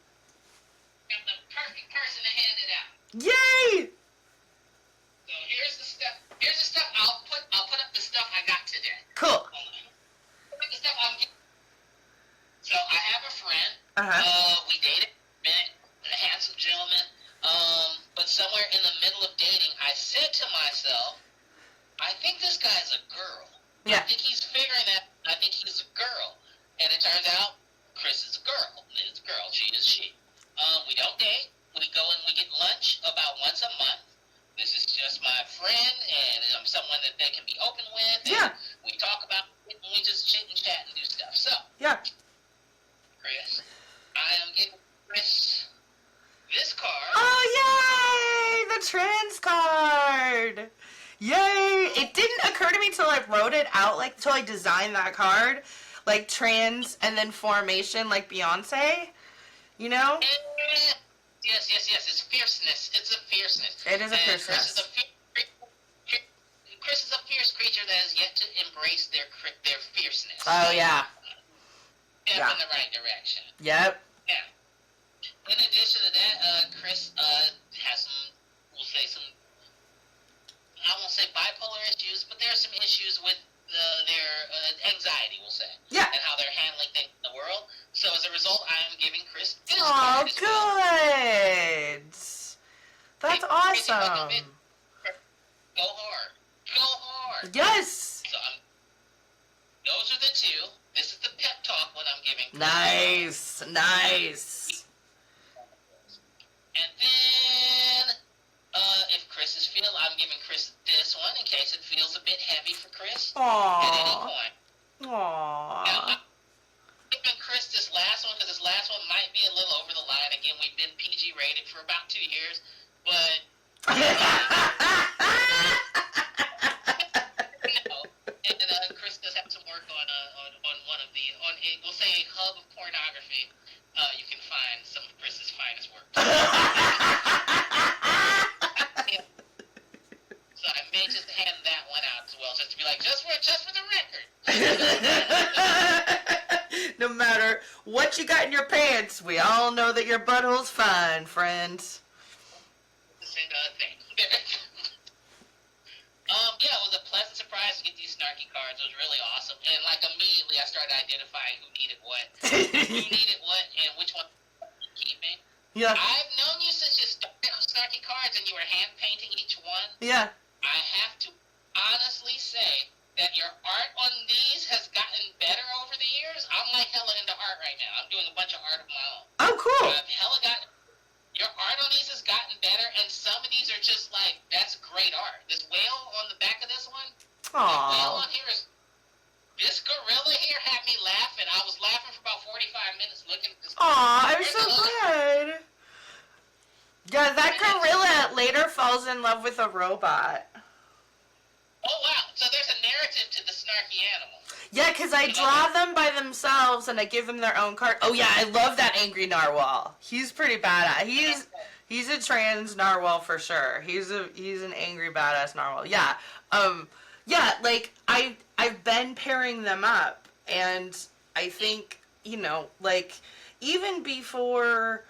I'm the perfect person to hand it out. Yay! So here's the stuff. I'll put up the stuff I got today. Cool. So I have a friend. We dated, met a handsome gentleman. But somewhere in the middle of dating, I said to myself, I think this guy's a girl. Yeah. I think he's figuring that. I think he's a girl, and it turns out Chris is a girl. It's a girl. She is she. We don't date. We go and we get lunch about once a month. This is just my friend, and I'm someone that they can be open with. And Yeah. we talk about it, and we just chit and chat and do stuff. So, Yeah. Chris, I am getting Chris this card. Oh, yay! The trans card! Yay! It didn't occur to me till I wrote it out, like, till I designed that card. Like, trans and then formation, like Beyonce. You know? Yes. It's fierceness. It's a fierceness. It is a And fierceness. Chris is a fierce creature that has yet to embrace their fierceness. Oh, yeah. Step Yeah. in the right direction. Yep. Yeah. In addition to that, Chris has some, we'll say some, I won't say bipolar issues, but there are some issues with their anxiety, we'll say. Yeah. And how they're handling things in the world. So as a result, I am giving Chris this Oh, card as well. good. That's awesome. Go hard. Go hard. Yes. So those are the two. This is the pep talk when I'm giving Chris. Nice. Nice. And then, if Chris is I'm giving Chris this one in case it feels a bit heavy for Chris at any Aww. point. Now, Aww. I'm giving Chris this last one because this last one might be a little over the line. Again, we've been PG rated for about 2 years, but no. And Chris does have some work on one of the we'll say a hub of pornography. You can find some of Chris's finest work. So I may just hand that one out as well, just to be like, just for the record. No matter what you got in your pants, we all know that your butthole's fine, friends. Send a thing. Yeah, it was a pleasant surprise to get these snarky cards. It was really awesome. And like immediately I started identifying who needed what. And which one keeping. Yeah. I've known you since you started with snarky cards and you were hand painting each one. Yeah. I have to honestly say that your art on these has gotten better over the years. I'm like hella into art right now. I'm doing a bunch of art of my own. Oh, cool. Your art on these has gotten better, and some of these are just like, that's great art. This whale on the back of this one, that whale Aww. on here is, this gorilla here had me laughing. I was laughing for about 45 minutes looking at this. Aw, I'm so glad. Yeah, that gorilla later falls in love with a robot. Oh, wow. So there's a narrative to the snarky animal. Yeah, because I draw them by themselves and I give them their own card. Oh yeah, I love that angry narwhal. He's pretty badass. He's a trans narwhal for sure. He's an angry badass narwhal. Yeah. Yeah, like I've been pairing them up, and I think, like even before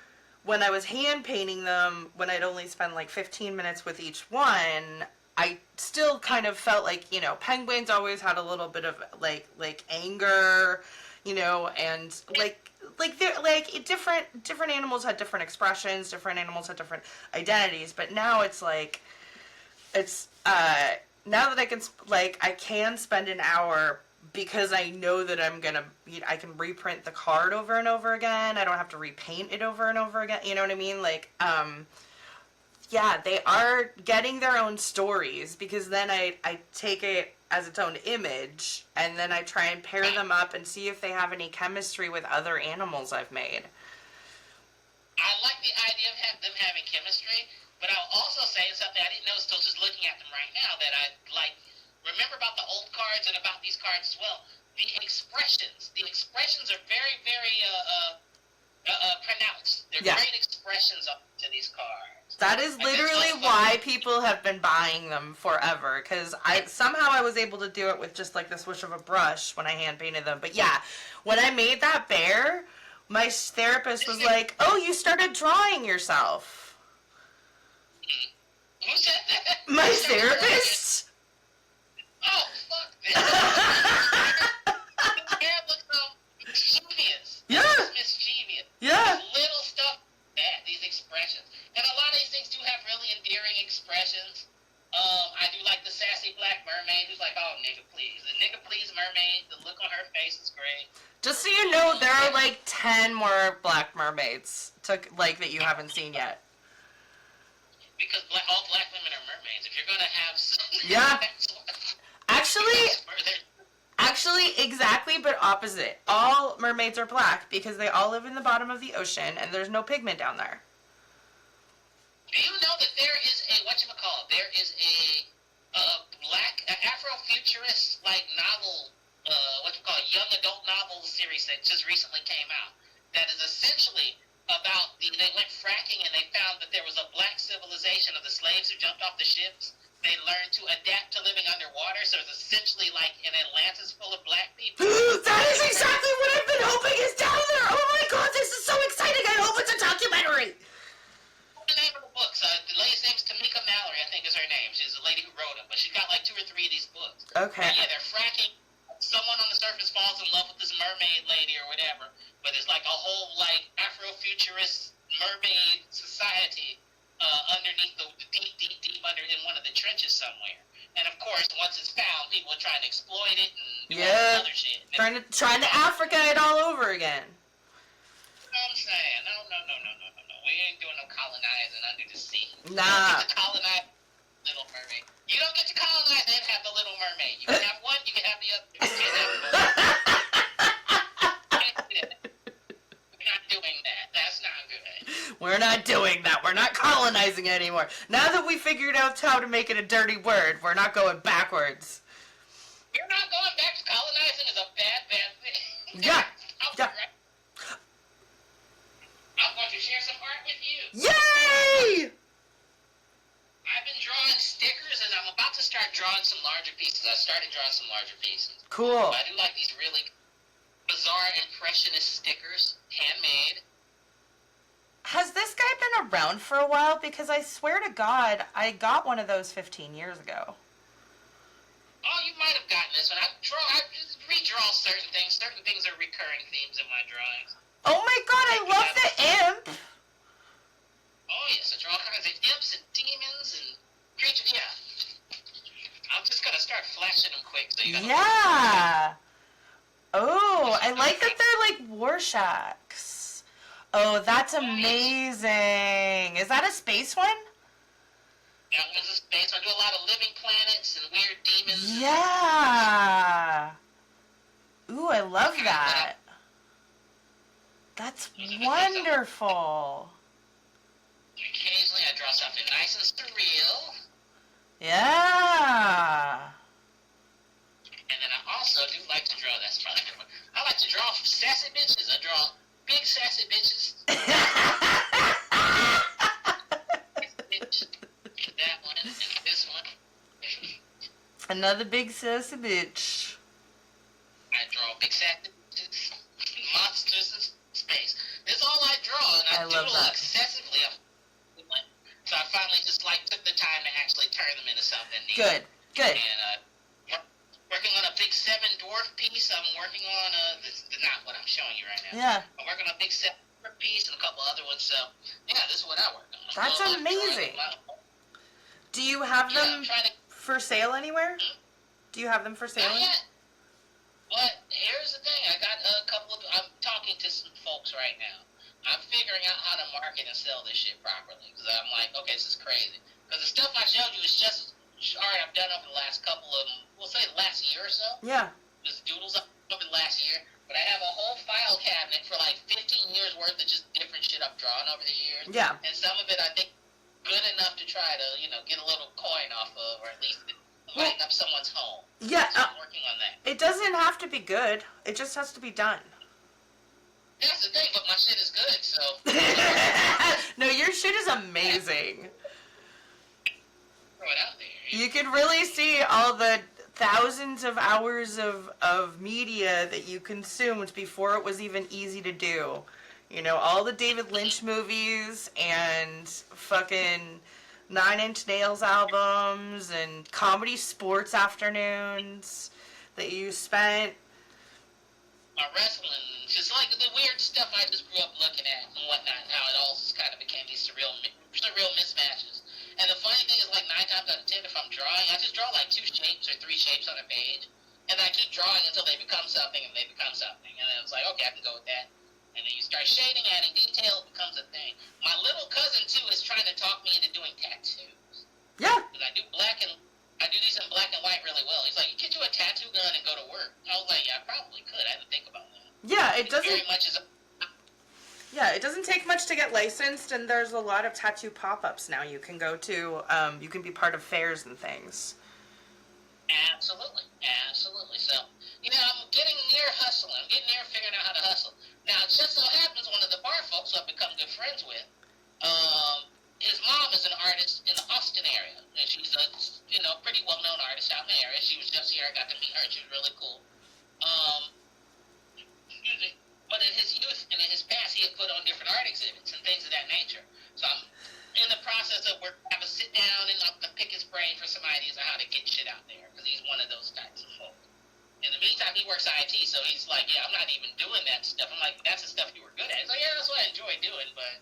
when I was hand painting them, when I'd only spend like 15 minutes with each one, I still kind of felt like, penguins always had a little bit of like anger, and like they're like different animals had different expressions, different animals had different identities, but now it's like now that I can spend an hour because I know that I can reprint the card over and over again. I don't have to repaint it over and over again. You know what I mean? Like, yeah, they are getting their own stories, because then I take it as its own image, and then I try and pair them up and see if they have any chemistry with other animals I've made. I like the idea of them having chemistry, but I'll also say something I didn't know until just looking at them right now that I like. Remember about the old cards and about these cards as well. The expressions. The expressions are very, very pronounced. They're great expressions to these cards. That is literally why people have been buying them forever, because somehow I was able to do it with just like the swish of a brush when I hand painted them. But yeah, when I made that bear, my therapist was like, "Oh, you started drawing yourself." Who said that? My therapist. Oh, fuck this. The bear looks so mischievous. Yeah. It's mischievous. Yeah. These little stuff, these expressions. And a lot of these things do have really endearing expressions. I do like the sassy black mermaid The look on her face is great. Just so you know, there are like 10 more Black Mermaids that you haven't seen yet. Because all black women are mermaids. If you're gonna have yeah, actually, exactly, but opposite. All mermaids are black because they all live in the bottom of the ocean, and there's no pigment down there. Do you know that there is a There is a black Afrofuturist novel, young adult novel series that just recently came out. That is essentially about they went fracking and they found that there was a black civilization of the slaves who jumped off the ships. They learned to adapt to living underwater, so it's essentially like an Atlantis full of black people. That is exactly what I've been hoping is down there! Oh my god, this is so exciting! I hope it's a documentary! The name of the books, the lady's name is Tamika Mallory, I think is her name. She's the lady who wrote them, but she's got like 2 or 3 of these books. Okay. But yeah, they're fracking. Someone on the surface falls in love with this mermaid lady or whatever, but there's like a whole Afrofuturist mermaid society underneath the deep under in one of the trenches somewhere. And of course, once it's found, people are trying to exploit it and do all this other shit. Trying to Africa it all over again. You know what I'm saying? No. We ain't doing no colonizing under the sea. Nah. You don't get to colonize Little Mermaid. You don't get to colonize and have the Little Mermaid. You can have one, you can have the other. You can't have both. We're not doing that. That's not good. We're not doing that. We're not colonizing it anymore. Now that we figured out how to make it a dirty word, we're not going backwards. You're not going back to colonizing is a bad thing. Yeah. I'm going to share some art with you. Yay! I've been drawing stickers, and I'm about to start drawing some larger pieces. I started drawing some larger pieces. Cool. I do like these really bizarre impressionist stickers, handmade. Has this guy been around for a while? Because I swear to God, I got one of those 15 years ago. Oh, you might have gotten this one. I just redraw certain things. Certain things are recurring themes in my drawings. Oh my god, I love the imp! Oh yes, I draw all kinds of imps and demons and creatures. Yeah. I'm just gonna start flashing them quick so you gotta. Yeah! Oh, I like that they're like Warshacks. Oh, that's amazing. Is that a space one? Yeah, this is space. I do a lot of living planets and weird demons. Yeah! Ooh, I love that. That's wonderful. Occasionally I draw something nice and surreal. Yeah. And then I also do like to draw, that's probably a good one. I like to draw sassy bitches. I draw big sassy bitches. That one and this one. Another big sassy bitch. I draw big sassy bitches. Monsters in space. This is all I draw, and I love doodle that. excessively. So I finally just took the time to actually turn them into something neat. Good. And working on a big 7 dwarf piece. I'm working on this is not what I'm showing you right now. Yeah. I'm working on a big 7 dwarf piece and a couple other ones. So yeah, this is what I work on. That's amazing. Do you have them for sale anywhere? Do you have them for sale? Not yet. But here's the thing. I got a couple of. I'm talking to some folks right now. I'm figuring out how to market and sell this shit properly. Because I'm like, okay, this is crazy. Because the stuff I showed you is just art I've done over the last couple of, we'll say the last year or so. Yeah. Just doodles up over the last year. But I have a whole file cabinet for 15 years worth of just different shit I've drawn over the years. Yeah. And some of it I think good enough to try to, get a little coin off of, or at least lighten up someone's home. Yeah. So I'm working on that. It doesn't have to be good. It just has to be done. That's the thing, but my shit is good, so. No, your shit is amazing. Throw it out there. You can really see all the thousands of hours of media that you consumed before it was even easy to do. All the David Lynch movies and fucking 9 Inch Nails albums and comedy sports afternoons that you spent. Wrestling, just the weird stuff I just grew up looking at and whatnot, and how it all just kind of became these surreal mismatches. And the funny thing is, 9 times out of 10, if I'm drawing, I just draw 2 shapes or 3 shapes on a page. And I keep drawing until they become something, and they become something. And then it's like, okay, I can go with that. And then you start shading, adding detail, it becomes a thing. My little cousin, too, is trying to talk me into doing tattoos. Yeah. Because I do these in black and white really well. He's like, you could do a tattoo gun and go to work. I was like, yeah, I probably could. I had to think about that. Yeah, it doesn't. Very much is Yeah, it doesn't take much to get licensed, and there's a lot of tattoo pop-ups now you can go to. You can be part of fairs and things. Absolutely. So, I'm getting near hustling. I'm getting near figuring out how to hustle. Now, it just so happens one of the bar folks who I've become good friends with, his mom is an artist in the Austin area. And she's a, pretty well-known artist out in the area. She was just here. I got to meet her. She was really cool. Excuse me. But in his youth and in his past, he had put on different art exhibits and things of that nature. So I'm in the process of have a sit down and I'm going to pick his brain for some ideas on how to get shit out there, because he's one of those types of folk. In the meantime, he works IT, so he's like, yeah, I'm not even doing that stuff. I'm like, that's the stuff you were good at. He's like, yeah, that's what I enjoy doing, but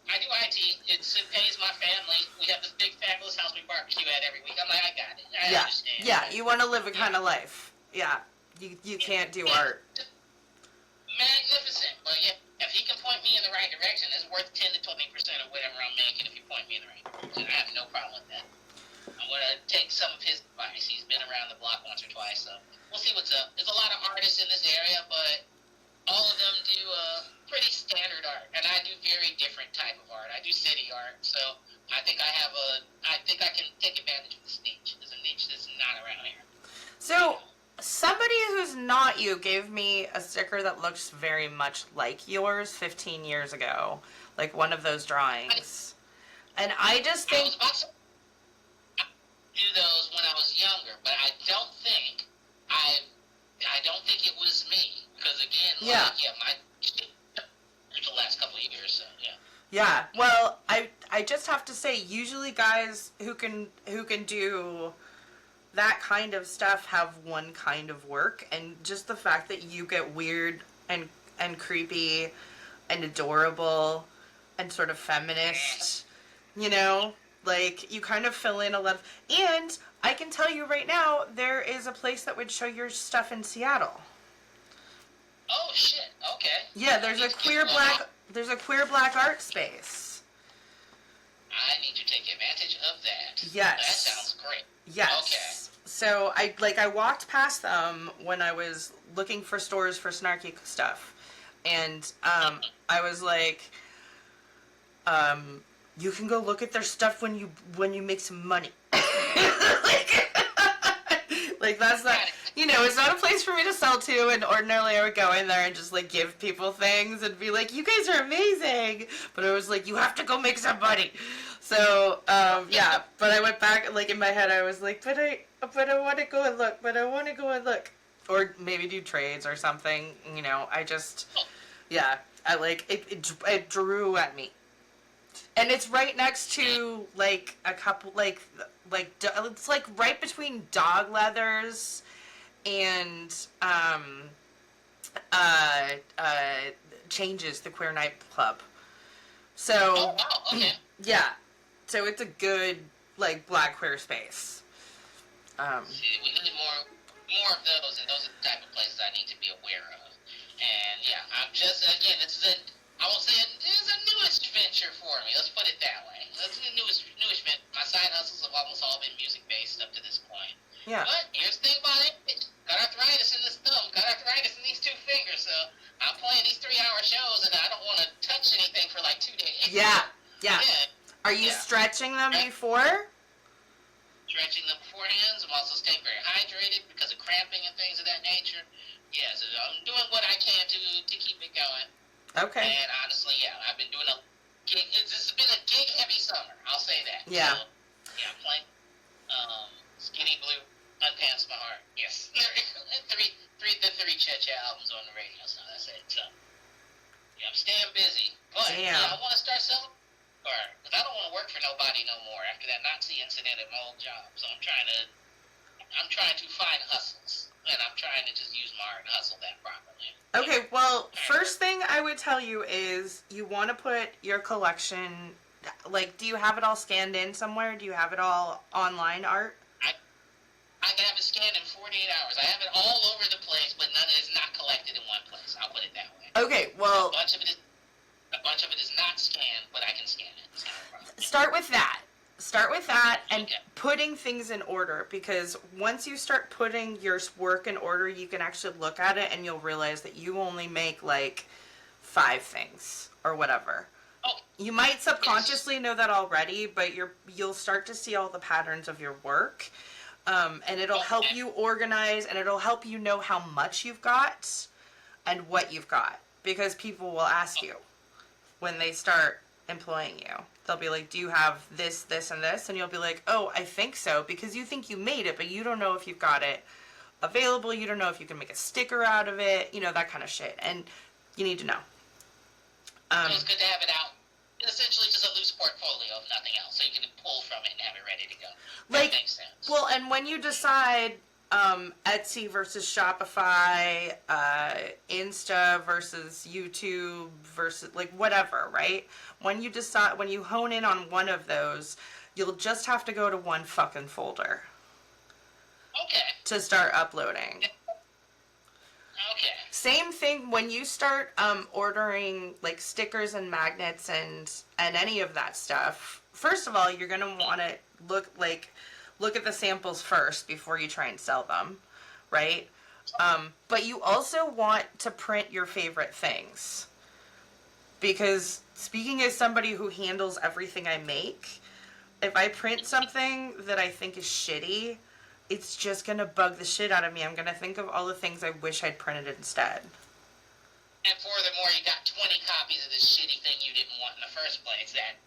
I do IT. It pays my family. We have this big, fabulous house we barbecue at every week. I'm like, I got it. I understand. Yeah, you want to live a kind of life. Yeah, you can't do art. Magnificent, but yeah, if he can point me in the right direction, it's worth 10 to 20% of whatever I'm making if you point me in the right direction. I have no problem with that. I'm going to take some of his advice. He's been around the block once or twice, so we'll see what's up. There's a lot of artists in this area, but all of them do pretty standard art, and I do very different type of art. I do city art, so I think I can take advantage of this niche. There's a niche that's not around here. So, somebody who's not you gave me a sticker that looks very much like yours 15 years ago, like one of those drawings. And I just think... I was about to do those when I was younger, but I don't think it was me, because again, my the last couple of years, so yeah. Yeah, well, I just have to say, usually guys who can do that kind of stuff have one kind of work, and just the fact that you get weird and creepy and adorable and sort of feminist, like you kind of fill in a lot of, and I can tell you right now, there is a place that would show your stuff in Seattle. Oh shit, okay. Yeah, there's a queer black art space. I need to take advantage of that. Yes. That sounds great. Yes. Okay. So I walked past them when I was looking for stores for snarky stuff, and I was like, you can go look at their stuff when you make some money. Like that's not, it's not a place for me to sell to, and ordinarily I would go in there and just like give people things and be like, you guys are amazing, but I was like, you have to go make some money. So yeah, but I went back, like in my head I was like, but I want to go and look, or maybe do trades or something, I just, yeah, I like it drew at me. And it's right next to like a couple like it's like right between Dog Leathers and Changes, the queer nightclub. So okay. Yeah, so it's a good like black queer space. See, we need more of those, and those are the type of places I need to be aware of. And yeah, I'm just again, I won't say it's a newest venture for me. Let's put it that way. It's a newest venture. My side hustles have almost all been music based up to this point. Yeah. But here's the thing about it. Got arthritis in this thumb. Got arthritis in these 2 fingers. So I'm playing these 3-hour shows, and I don't want to touch anything for like 2 days. Yeah. Are you Yeah. stretching them before? Stretching them beforehand. I'm also staying very hydrated because of cramping and things of that nature. Yeah, so I'm doing what I can to keep it going. Okay. And honestly, yeah, I've been doing this has been a gig-heavy summer. I'll say that. Yeah. So, yeah, I'm playing Skinny Blue, Unpants My Heart. Yes. the three Cha-Cha albums on the radio, so that's it. So, yeah, I'm staying busy. But, Damn. yeah, I want to start selling art, because I don't want to work for nobody no more after that Nazi incident at my old job. So I'm trying to find hustles, and I'm trying to just use my art and hustle that properly. Okay, well, first thing I would tell you is you want to put your collection, like, do you have it all scanned in somewhere? Do you have it all online art? I can have it scanned in 48 hours. I have it all over the place, but none is not collected in one place. I'll put it that way. Okay, well, a bunch of it is not scanned, but I can scan it. It's not a problem. Start with that. Start with that and Okay. putting things in order, because once you start putting your work in order, you can actually look at it and you'll realize that you only make like 5 things or whatever. Oh, You might subconsciously know that already, but you'll start to see all the patterns of your work, and it'll help you organize, and it'll help you know how much you've got and what you've got, because people will ask you when they start employing you. They'll be like, do you have this, this, and this? And you'll be like, oh, I think so, because you think you made it, but you don't know if you've got it available. You don't know if you can make a sticker out of it, that kind of shit. And you need to know. So it's good to have it out. It's essentially just a loose portfolio of nothing else, so you can pull from it and have it ready to go. That makes sense. Well, and when you decide Etsy versus Shopify, Insta versus YouTube versus like whatever, right? When you hone in on one of those, you'll just have to go to one fucking folder. Okay. To start uploading. Okay. Same thing when you start ordering like stickers and magnets and any of that stuff. First of all, you're gonna want to look at the samples first before you try and sell them, right? But you also want to print your favorite things, because speaking as somebody who handles everything I make, if I print something that I think is shitty, it's just going to bug the shit out of me. I'm going to think of all the things I wish I'd printed instead. And furthermore, you got 20 copies of this shitty thing you didn't want in the first place. That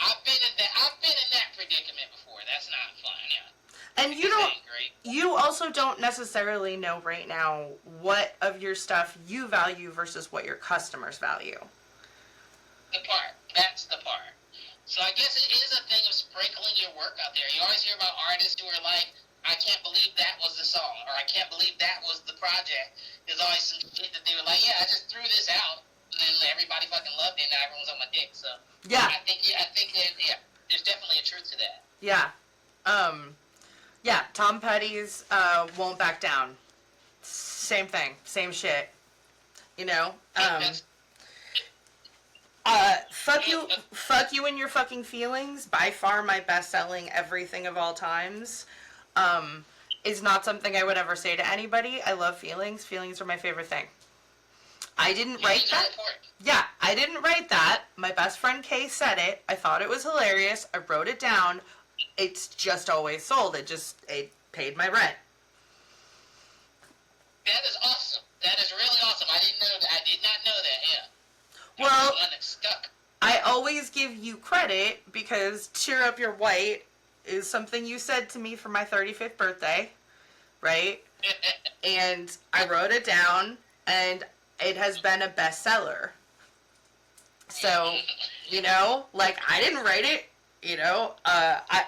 I've been in that predicament before. That's not fun, yeah. And you also don't necessarily know right now what of your stuff you value versus what your customers value. That's the part. So I guess it is a thing of sprinkling your work out there. You always hear about artists who are like, I can't believe that was the song, or I can't believe that was the project. There's always some shit that they were like, yeah, I just threw this out, and then everybody fucking loved it, and now everyone's on my dick. So yeah, I think that, there's definitely a truth to that. Yeah, Tom Petty's Won't Back Down. Same thing, same shit. Fuck you and your fucking feelings. By far my best-selling everything of all times. Is not something I would ever say to anybody. I love feelings. Feelings are my favorite thing. I didn't write that. Yeah, I didn't write that. My best friend Kay said it. I thought it was hilarious. I wrote it down. It's just always sold. It paid my rent. That is awesome. That is really awesome. I did not know that, yeah. Well, stuck. I always give you credit because Cheer Up Your White is something you said to me for my 35th birthday, right? And I wrote it down, and it has been a bestseller. So, I didn't write it,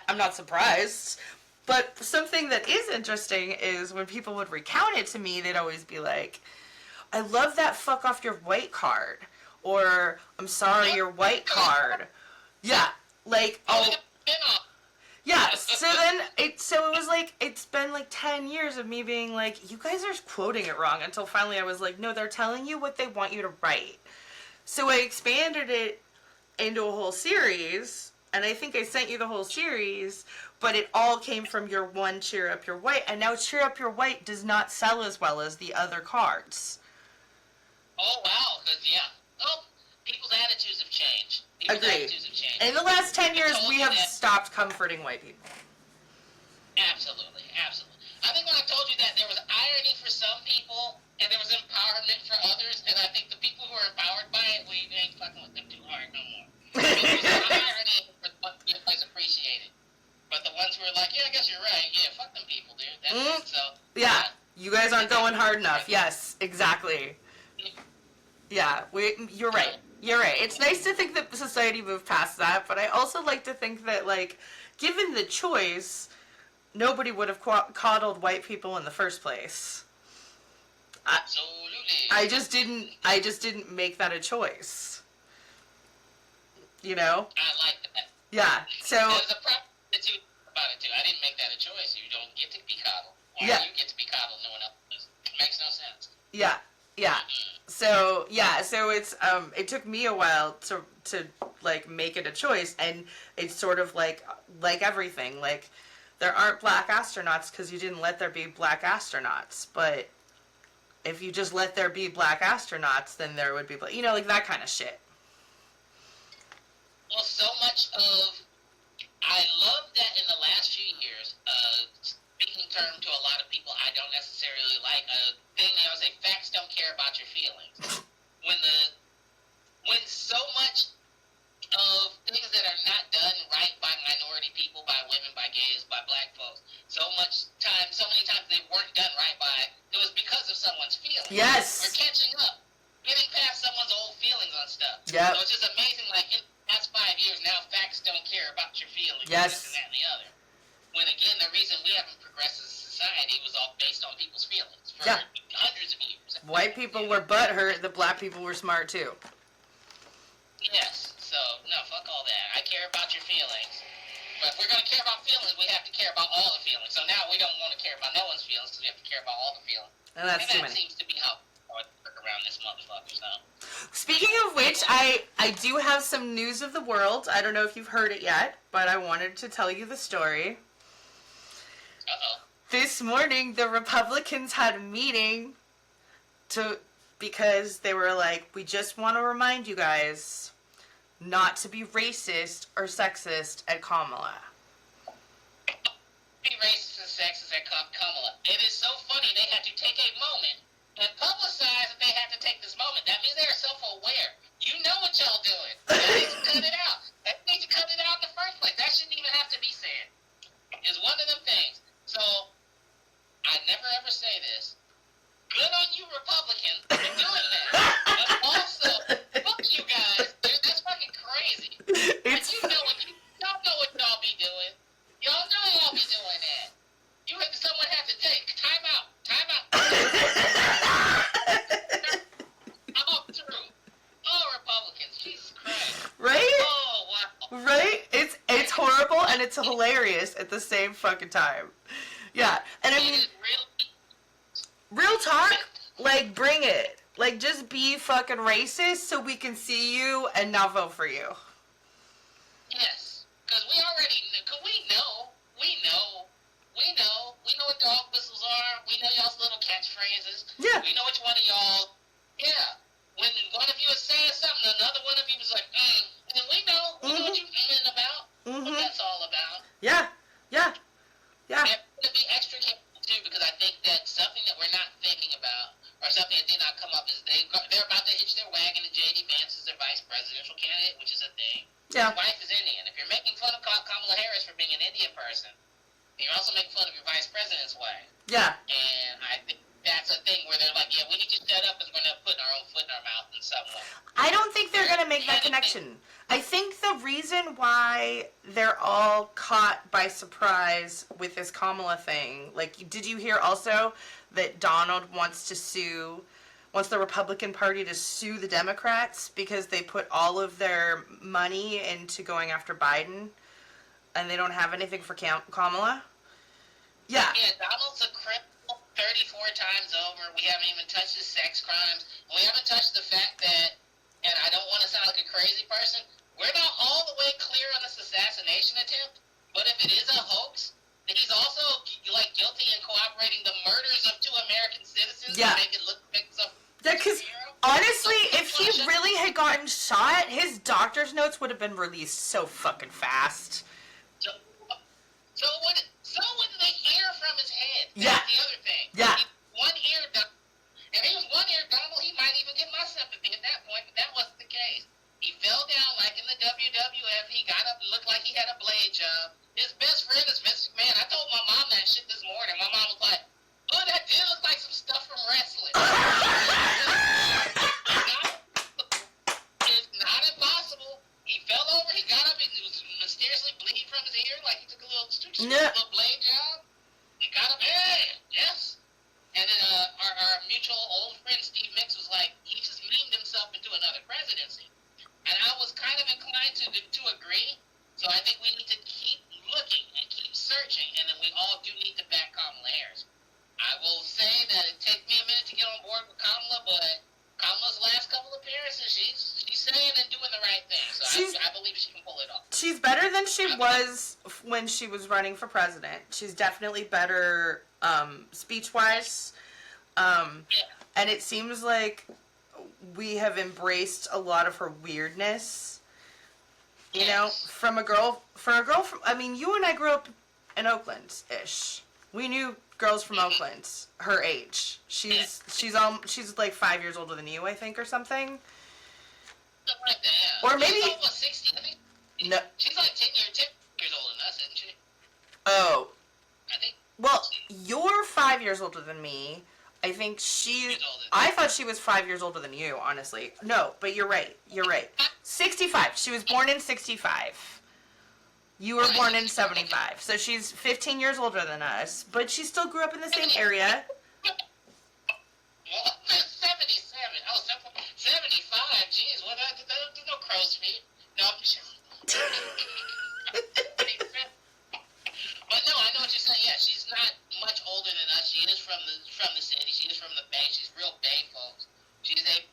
I'm not surprised. But something that is interesting is when people would recount it to me, they'd always be like, I love that fuck off your white card. Or, I'm sorry, your white card. Yeah, yeah, so it was like, it's been like 10 years of me being like, you guys are quoting it wrong, until finally I was like, no, they're telling you what they want you to write. So I expanded it into a whole series, and I think I sent you the whole series, but it all came from your one Cheer Up Your White, and now Cheer Up Your White does not sell as well as the other cards. Oh, wow, people's attitudes have changed. Agreed. In the last 10 years, we have stopped comforting white people. Absolutely. I think when I told you that, there was irony for some people, and there was empowerment for others, and I think the people who are empowered by it, we ain't fucking with them too hard no more. There's irony for what is appreciated. But the ones who are like, yeah, I guess you're right, yeah, fuck them people, dude. That's it, so. Yeah, you guys aren't going hard enough. Yes, exactly. Yeah, you're right. You're right. It's nice to think that society moved past that, but I also like to think that, given the choice, nobody would have coddled white people in the first place. Absolutely. I just didn't make that a choice. I like that. Yeah. So. There's a prostitute about it to. I didn't make that a choice. You don't get to be coddled. Why Yeah. do you get to be coddled? No one else does. It makes no sense. Yeah. Yeah. So it's it took me a while to like make it a choice, and it's sort of like everything, like there aren't black astronauts because you didn't let there be black astronauts, but if you just let there be black astronauts, then there would be like that kind of shit. Well, so much of I love that in the last few years, speaking term to a lot of people I don't necessarily like, a thing they always say, facts don't care about your feelings. When so much of things that are not done right by minority people, by women, by gays, by black folks, so many times they weren't done right by, it was because of someone's feelings. Yes. We're catching up, getting past someone's old feelings on stuff. Yep. So it's just amazing, like, in the past 5 years, now facts don't care about your feelings. Yes. This and that and the other. When, again, the reason we haven't progressed as a society was all based on people's feelings for hundreds of years. White people were butthurt, the black people were smart too. Yes. So, no, fuck all that. I care about your feelings. But if we're going to care about feelings, we have to care about all the feelings. So now we don't want to care about no one's feelings because we have to care about all the feelings. And that's too that many. seems to be how I work around this motherfucker, so. Speaking of which, I do have some news of the world. I don't know if you've heard it yet, but I wanted to tell you the story. Uh-oh. This morning, the Republicans had a meeting because they were like, we just want to remind you guys not to be racist or sexist at Kamala. Be racist and sexist at Kamala. It is so funny they had to take a moment and publicize that they had to take this moment. That means they're self-aware. You know what y'all doing. They need to cut it out. They need to cut it out in the first place. That shouldn't even have to be said. It's one of them things. So, I never ever say this. Good on you Republicans for doing that. But also, fuck you guys. Dude, that's fucking crazy. But y'all know what y'all be doing. Y'all know y'all be doing that. Someone have to take time out. Oh, true. Oh, Republicans, Jesus Christ. Right? Oh, wow. Right? It's horrible and it's hilarious at the same fucking time. Yeah, and I mean, real talk, like, bring it. Like, just be fucking racist so we can see you and not vote for you. Yes, because we know what dog whistles are. We know y'all's little catchphrases. Yeah. We know which one of y'all. Yeah. When one of you is saying something, another one of you is like, and we know what you about. What that's all about. Yeah. We have to be extra careful too, because I think that something that we're not thinking about, or something that did not come up, is they're about to hitch their wagon to J.D. Vance as their vice presidential candidate, which is a thing. Yeah. His wife is Indian. If you're making fun of Kamala Harris for being an Indian person, you're also making fun of your vice president's wife. Yeah. And I think that's a thing where they're like, yeah, we need to shut up because we're not putting our own foot in our mouth in some way. I don't think they're going to make that connection. I think the reason why they're all caught by surprise with this Kamala thing, like, did you hear also that Donald wants the Republican Party to sue the Democrats because they put all of their money into going after Biden and they don't have anything for Kamala? Yeah. Yeah, Donald's a criminal 34 times over. We haven't even touched his sex crimes. We haven't touched the fact that, and I don't want to sound like a crazy person, we're not all the way clear on this assassination attempt, but if it is a hoax, then he's also like guilty in cooperating the murders of 2 American citizens to make it look like something. Yeah, because honestly, if he really had gotten shot, his doctor's notes would have been released so fucking fast. So would the ear from his head. Yeah. That's the other thing. Yeah. One ear, and he was one ear Donald, he might even get my sympathy at that point, but that wasn't the case. He fell down like in the WWF. He got up and looked like he had a blade job. His best friend is Vince McMahon. I told my mom that shit this morning. My mom was like, oh, that did look like some stuff from wrestling. It's not impossible. He fell over, he got up, he was mysteriously bleeding from his ear like he took a little blade job. He got up, yes. And then our mutual old friend Steve Mix was like, he just memed himself into another presidency. And I was kind of inclined to agree. So I think we need to keep looking and keep searching, and then we all do need to back Kamala Harris. I will say that it took me a minute to get on board with Kamala, but Kamala's last couple appearances, she's saying and doing the right thing. So I believe she can pull it off. She's better than she was when she was running for president. She's definitely better speech-wise. And it seems like we have embraced a lot of her weirdness. You know, from a girl from, I mean, you and I grew up in Oakland-ish. We knew girls from Oakland, her age. She's like 5 years older than you, I think, or something. Something like that, yeah. Or maybe... She's almost 60, I think. No. She's like 10 years older than us, isn't she? Oh. I think. Well, you're 5 years older than me. I think I thought she was 5 years older than you, honestly. No, but you're right. 65. She was born in 65. You were born in 75. So she's 15 years older than us, but she still grew up in the same area. Well, 77. Oh, 75. Jeez, what? There's no crow's feet. No, I'm just... But no, I know what you're saying. Yeah, she's not much older than us. She is from the city. She is from the Bay. She's real Bay, folks. She's a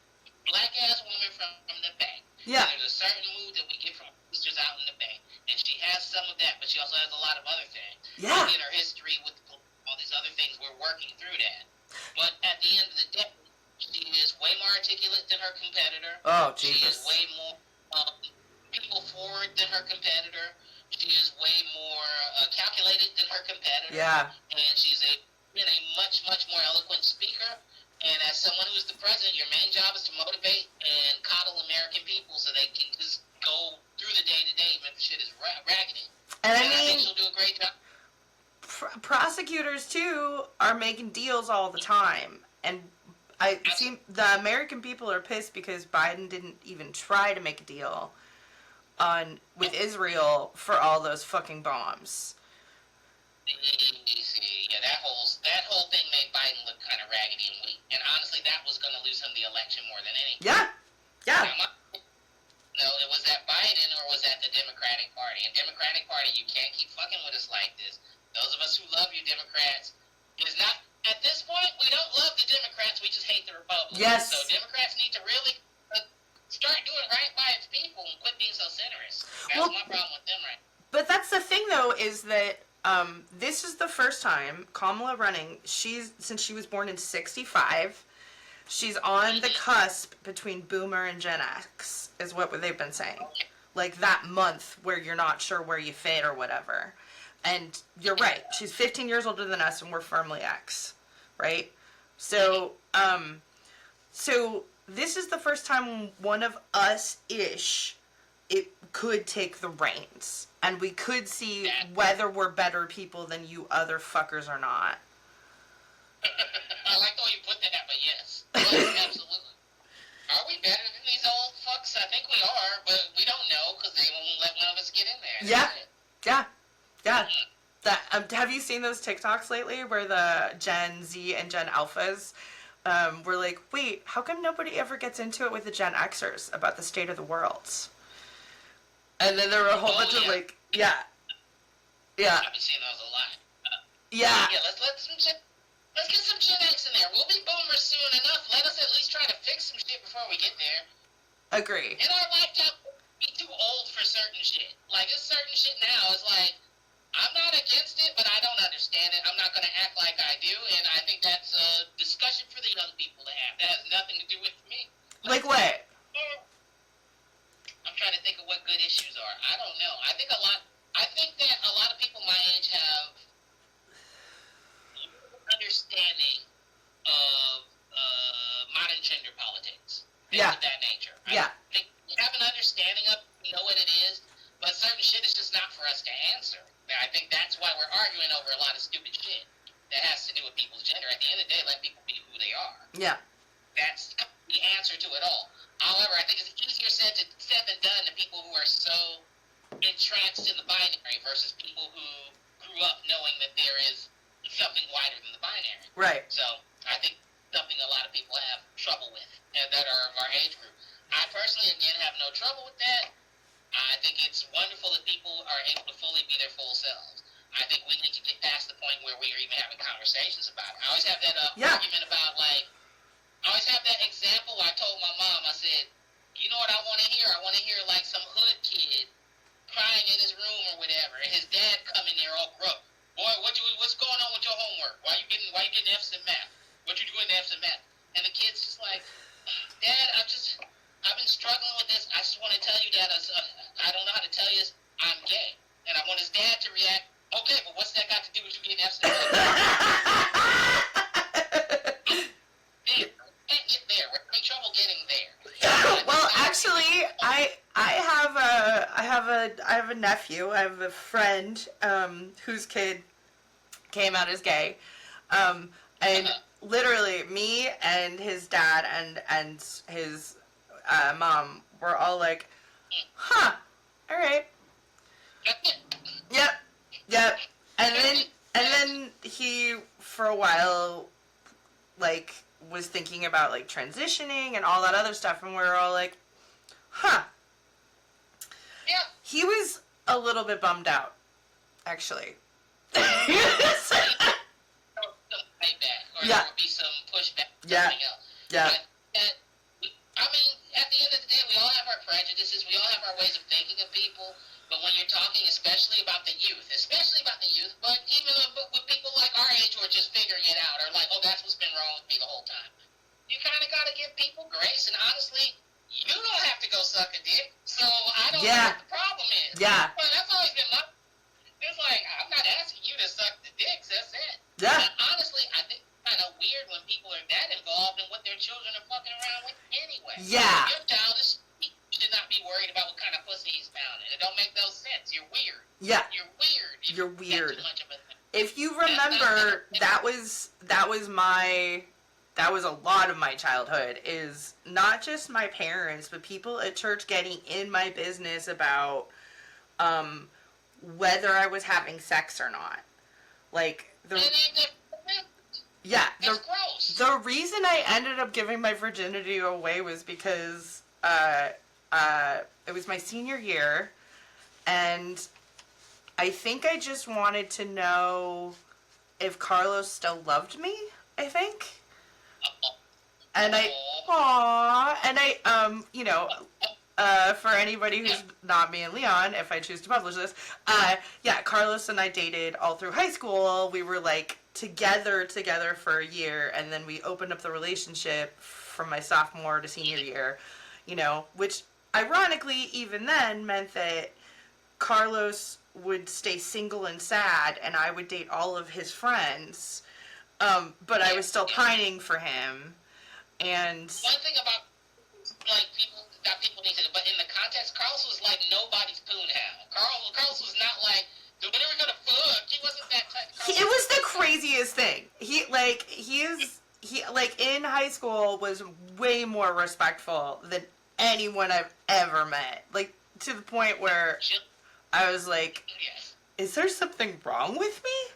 black-ass woman from the Bay. Yeah. And there's a certain mood that we get from sisters out in the Bay. And she has some of that, but she also has a lot of other things. Yeah. In her history with all these other things, we're working through that. But at the end of the day, she is way more articulate than her competitor. Oh, Jesus. She is Jesus. way more people forward than her competitor. She is way more calculated than her competitor. Yeah. And she's been a much, much more eloquent speaker. And as someone who's the president, your main job is to motivate and coddle American people so they can just go through the day-to-day even if shit is raggedy. And I think mean, she'll do a great job. prosecutors, too, are making deals all the time. And I see the American people are pissed because Biden didn't even try to make a deal with Israel for all those fucking bombs. Yeah, that whole thing made Biden look kind of raggedy and weak. And honestly, that was going to lose him the election more than anything. Yeah. No, it was that Biden or was that the Democratic Party? And Democratic Party, you can't keep fucking with us like this. Those of us who love you Democrats, is not at this point. We don't love the Democrats. We just hate the Republicans. Yes. So Democrats need to really start doing right by its people and quit being so centrist. That's my problem with them, right? But that's the thing, though, is that this is the first time Kamala running. Since she was born in 65, she's on the cusp between Boomer and Gen X, is what they've been saying. Like that month where you're not sure where you fit or whatever. And you're right. She's 15 years older than us, and we're firmly X, right? So, so this is the first time one of us-ish it could take the reins, and we could see whether we're better people than you other fuckers or not. I like the way you put that, but yes. Absolutely. Are we better than these old fucks? I think we are, but we don't know because they won't let one of us get in there. Yeah. Have you seen those TikToks lately where the Gen Z and Gen Alphas were like, wait, how come nobody ever gets into it with the Gen Xers about the state of the world? And then there were a whole bunch of like, yeah. I've been seeing those a lot. Yeah, let's get some Gen X in there. We'll be boomers soon enough. Let us at least try to fix some shit before we get there. agree. In our lifetime, we'll be too old for certain shit. Like, this certain shit now is like, I'm not against it, but I don't understand it. I'm not going to act like I do, and I think that's a discussion for the young people to have. That has nothing to do with me. Like what? I'm trying to think of what good issues are. I don't know. I think that a lot of people my age have understanding of modern gender politics. Things of that nature. I think we have an understanding of, we know what it is, but certain shit is just not for us to answer. I think that's why we're arguing over a lot of stupid shit that has to do with people's gender. At the end of the day, let people be who they are. Yeah. That's the answer to it all. However, I think it's easier said than done to people who are so entranced in the binary versus people who grew up knowing that there is something wider than the binary. Right. So I think something a lot of people have trouble with that are of our age group. I personally, again, have no trouble with that. I think it's wonderful that people are able to fully be their full selves. I think we need to get past the point where we are even having conversations about it. I always have that Yeah. argument about, like, I always have that example where I told my mom, I said, you know what I want to hear? I want to hear, like, some hood kid crying in his room or whatever, and his dad come in there all gruff. Boy, what's going on with your homework? Why you getting F's in math? What you doing F's in math? And the kid's just like, Dad, I've been struggling with this. I just want to tell you, Dad, I don't know how to tell you this. I'm gay. And I want his dad to react, okay, but what's that got to do with you getting F's in math? Can't get there. We're having trouble getting there. Well, actually, I have a nephew. I have a friend whose kid came out as gay, and literally me and his dad and his mom were all like, "Huh, all right, yep," and then he for a while like was thinking about like transitioning and all that other stuff, and we were all like, huh. Yeah. He was a little bit bummed out, actually. Some payback, or Yeah. there would be some pushback. Yeah. Something else. Yeah. I mean, at the end of the day, we all have our prejudices. We all have our ways of thinking of people. But when you're talking, especially about the youth, but even with people like our age who are just figuring it out, or like, oh, that's what's been wrong with me the whole time. You kind of got to give people grace. And honestly, you don't have to go suck a dick. So I don't know what the problem is. Yeah. Well, that's always been my... It's like, I'm not asking you to suck the dicks. That's it. Yeah. And honestly, I think it's kind of weird when people are that involved in what their children are fucking around with anyway. Yeah. Your child is... You should not be worried about what kind of pussy he's found. It don't make no sense. You're weird. Yeah. You're weird. You're weird. Too much of a thing. If you remember, that was a lot of my childhood, is not just my parents, but people at church getting in my business about whether I was having sex or not. Like, yeah, That's gross. the reason I ended up giving my virginity away was because it was my senior year, and I think I just wanted to know if Carlos still loved me, I think. And for anybody who's not me and Leon, if I choose to publish this, Carlos and I dated all through high school. We were like together for a year, and then we opened up the relationship from my sophomore to senior year, which ironically even then meant that Carlos would stay single and sad, and I would date all of his friends, but I was still pining for him. And one thing about like people need to, but in the context, Carlos was like nobody's poonhound. Carlos was not like, when are we gonna fuck? He wasn't that type. It was the craziest thing. He in high school was way more respectful than anyone I've ever met. Like, to the point where I was like, yes. Is there something wrong with me?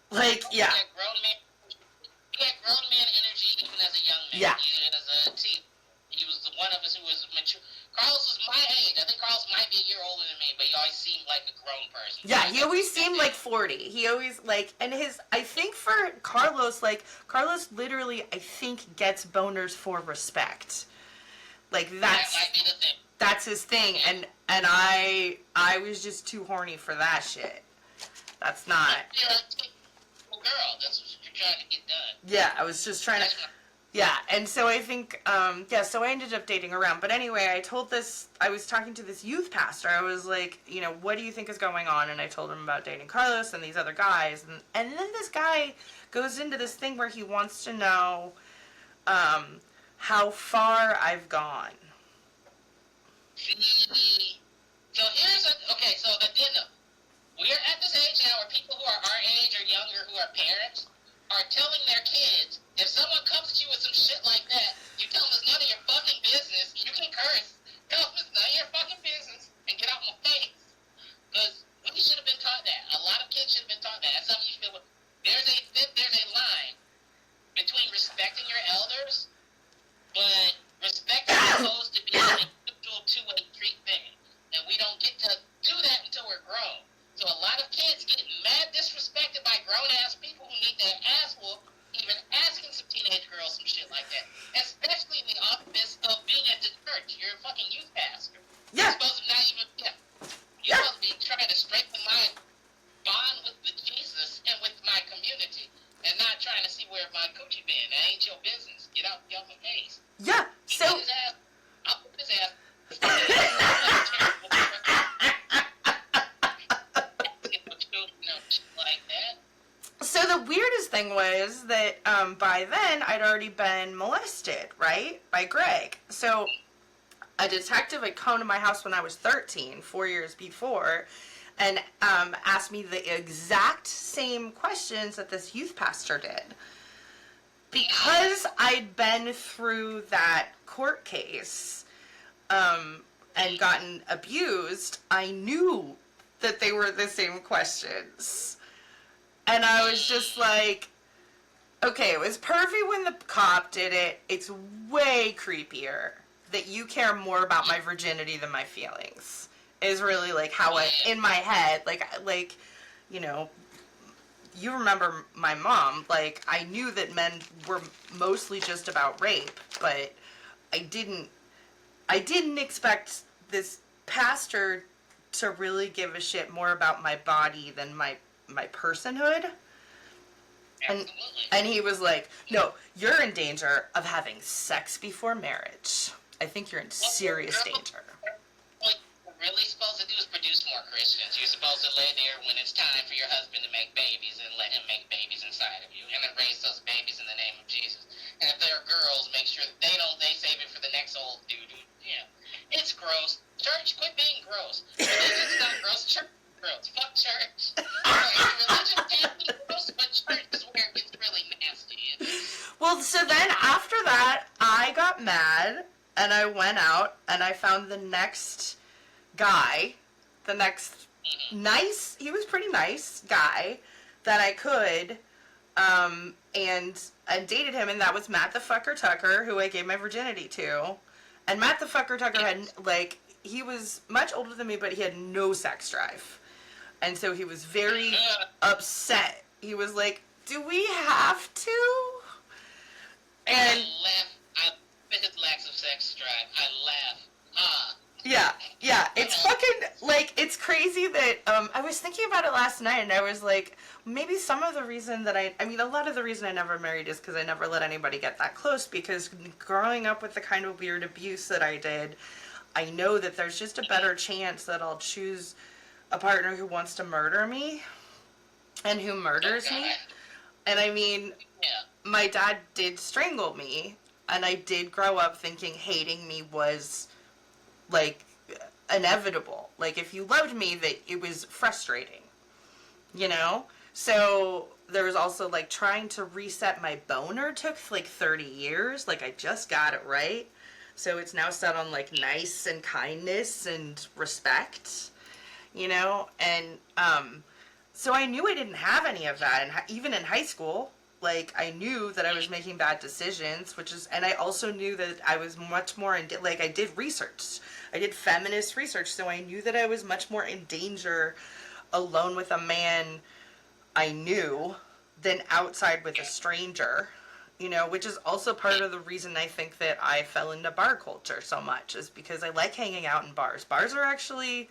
Like, yeah. He had grown man energy even as a young man. Yeah. Even as a teen. He was the one of us who was mature. Carlos was my age. I think Carlos might be a year older than me, but he always seemed like a grown person. Yeah, he always seemed like 40. He always, like, and I think for Carlos, like, Carlos literally, I think, gets boners for respect. Like, that might be the thing. That's his thing, and I was just too horny for that shit. That's not... You're a typical girl. That's what you're trying to get done. Yeah, I was just trying to... Yeah, and so I think, so I ended up dating around. But anyway, I was talking to this youth pastor. I was like, what do you think is going on? And I told him about dating Carlos and these other guys. And then this guy goes into this thing where he wants to know how far I've gone. So we're at this age now where people who are our age or younger who are parents are telling their kids, if someone comes at you with some shit like that, you tell them it's none of your fucking business. You can curse. Tell them it's none of your fucking business and get out my face. Because we should have been taught that. A lot of kids should have been taught that. That's something you should be able to... There's a line between respecting your elders, but respect is supposed to be a mutual two-way street thing. And we don't get to do that until we're grown. So a lot of kids get mad days. Yeah. He So. did his ass. I'll put his ass. Like that. So the weirdest thing was that by then I'd already been molested, right, by Greg. So a detective had come to my house when I was 13, 4 years before, and asked me the exact same questions that this youth pastor did. Because I'd been through that court case and gotten abused, I knew that they were the same questions. And I was just like, okay, it was perfect when the cop did it. It's way creepier that you care more about my virginity than my feelings. Is really like how I, in my head, like, you know, you remember my mom, like, I knew that men were mostly just about rape, but I didn't expect this pastor to really give a shit more about my body than my personhood. And he was like, no, you're in danger of having sex before marriage. I think you're in serious danger. What you're really supposed to do is produce more Christians. You're supposed to lay there when it's time for your husband to make babies and let him make babies inside of you, and then raise those babies in the name of Jesus. And if they're girls, make sure that they save it for the next old dude. Yeah, it's gross. Church, quit being gross. Religion's not gross. Church is gross. Fuck church. Religion can be gross, but church is where it gets really nasty. Well, so then after that, I got mad and I went out and I found the next guy, the next nice, he was pretty nice guy that I could, and I dated him, and that was Matt the Fucker Tucker, who I gave my virginity to. And Matt the Fucker Tucker had, like, he was much older than me, but he had no sex drive. And so he was very upset. He was like, do we have to? And I laugh. I laugh at his lack of sex drive. I laugh. Yeah, it's fucking, like, it's crazy that, I was thinking about it last night, and I was like, maybe some of the reason that I mean, a lot of the reason I never married is because I never let anybody get that close, because growing up with the kind of weird abuse that I did, I know that there's just a better chance that I'll choose a partner who wants to murder me, and who murders me. And I mean, my dad did strangle me, and I did grow up thinking hating me was, like, inevitable. Like, if you loved me, that it was frustrating, you know? So there was also, like, trying to reset my boner took, like, 30 years. Like, I just got it right. So it's now set on, like, nice and kindness and respect, you know? And, so I knew I didn't have any of that. And even in high school, like, I knew that I was making bad decisions, and I also knew that I was much more like, I did research. I did feminist research, so I knew that I was much more in danger alone with a man I knew than outside with a stranger, you know, which is also part of the reason I think that I fell into bar culture so much, is because I like hanging out in bars. Bars are actually,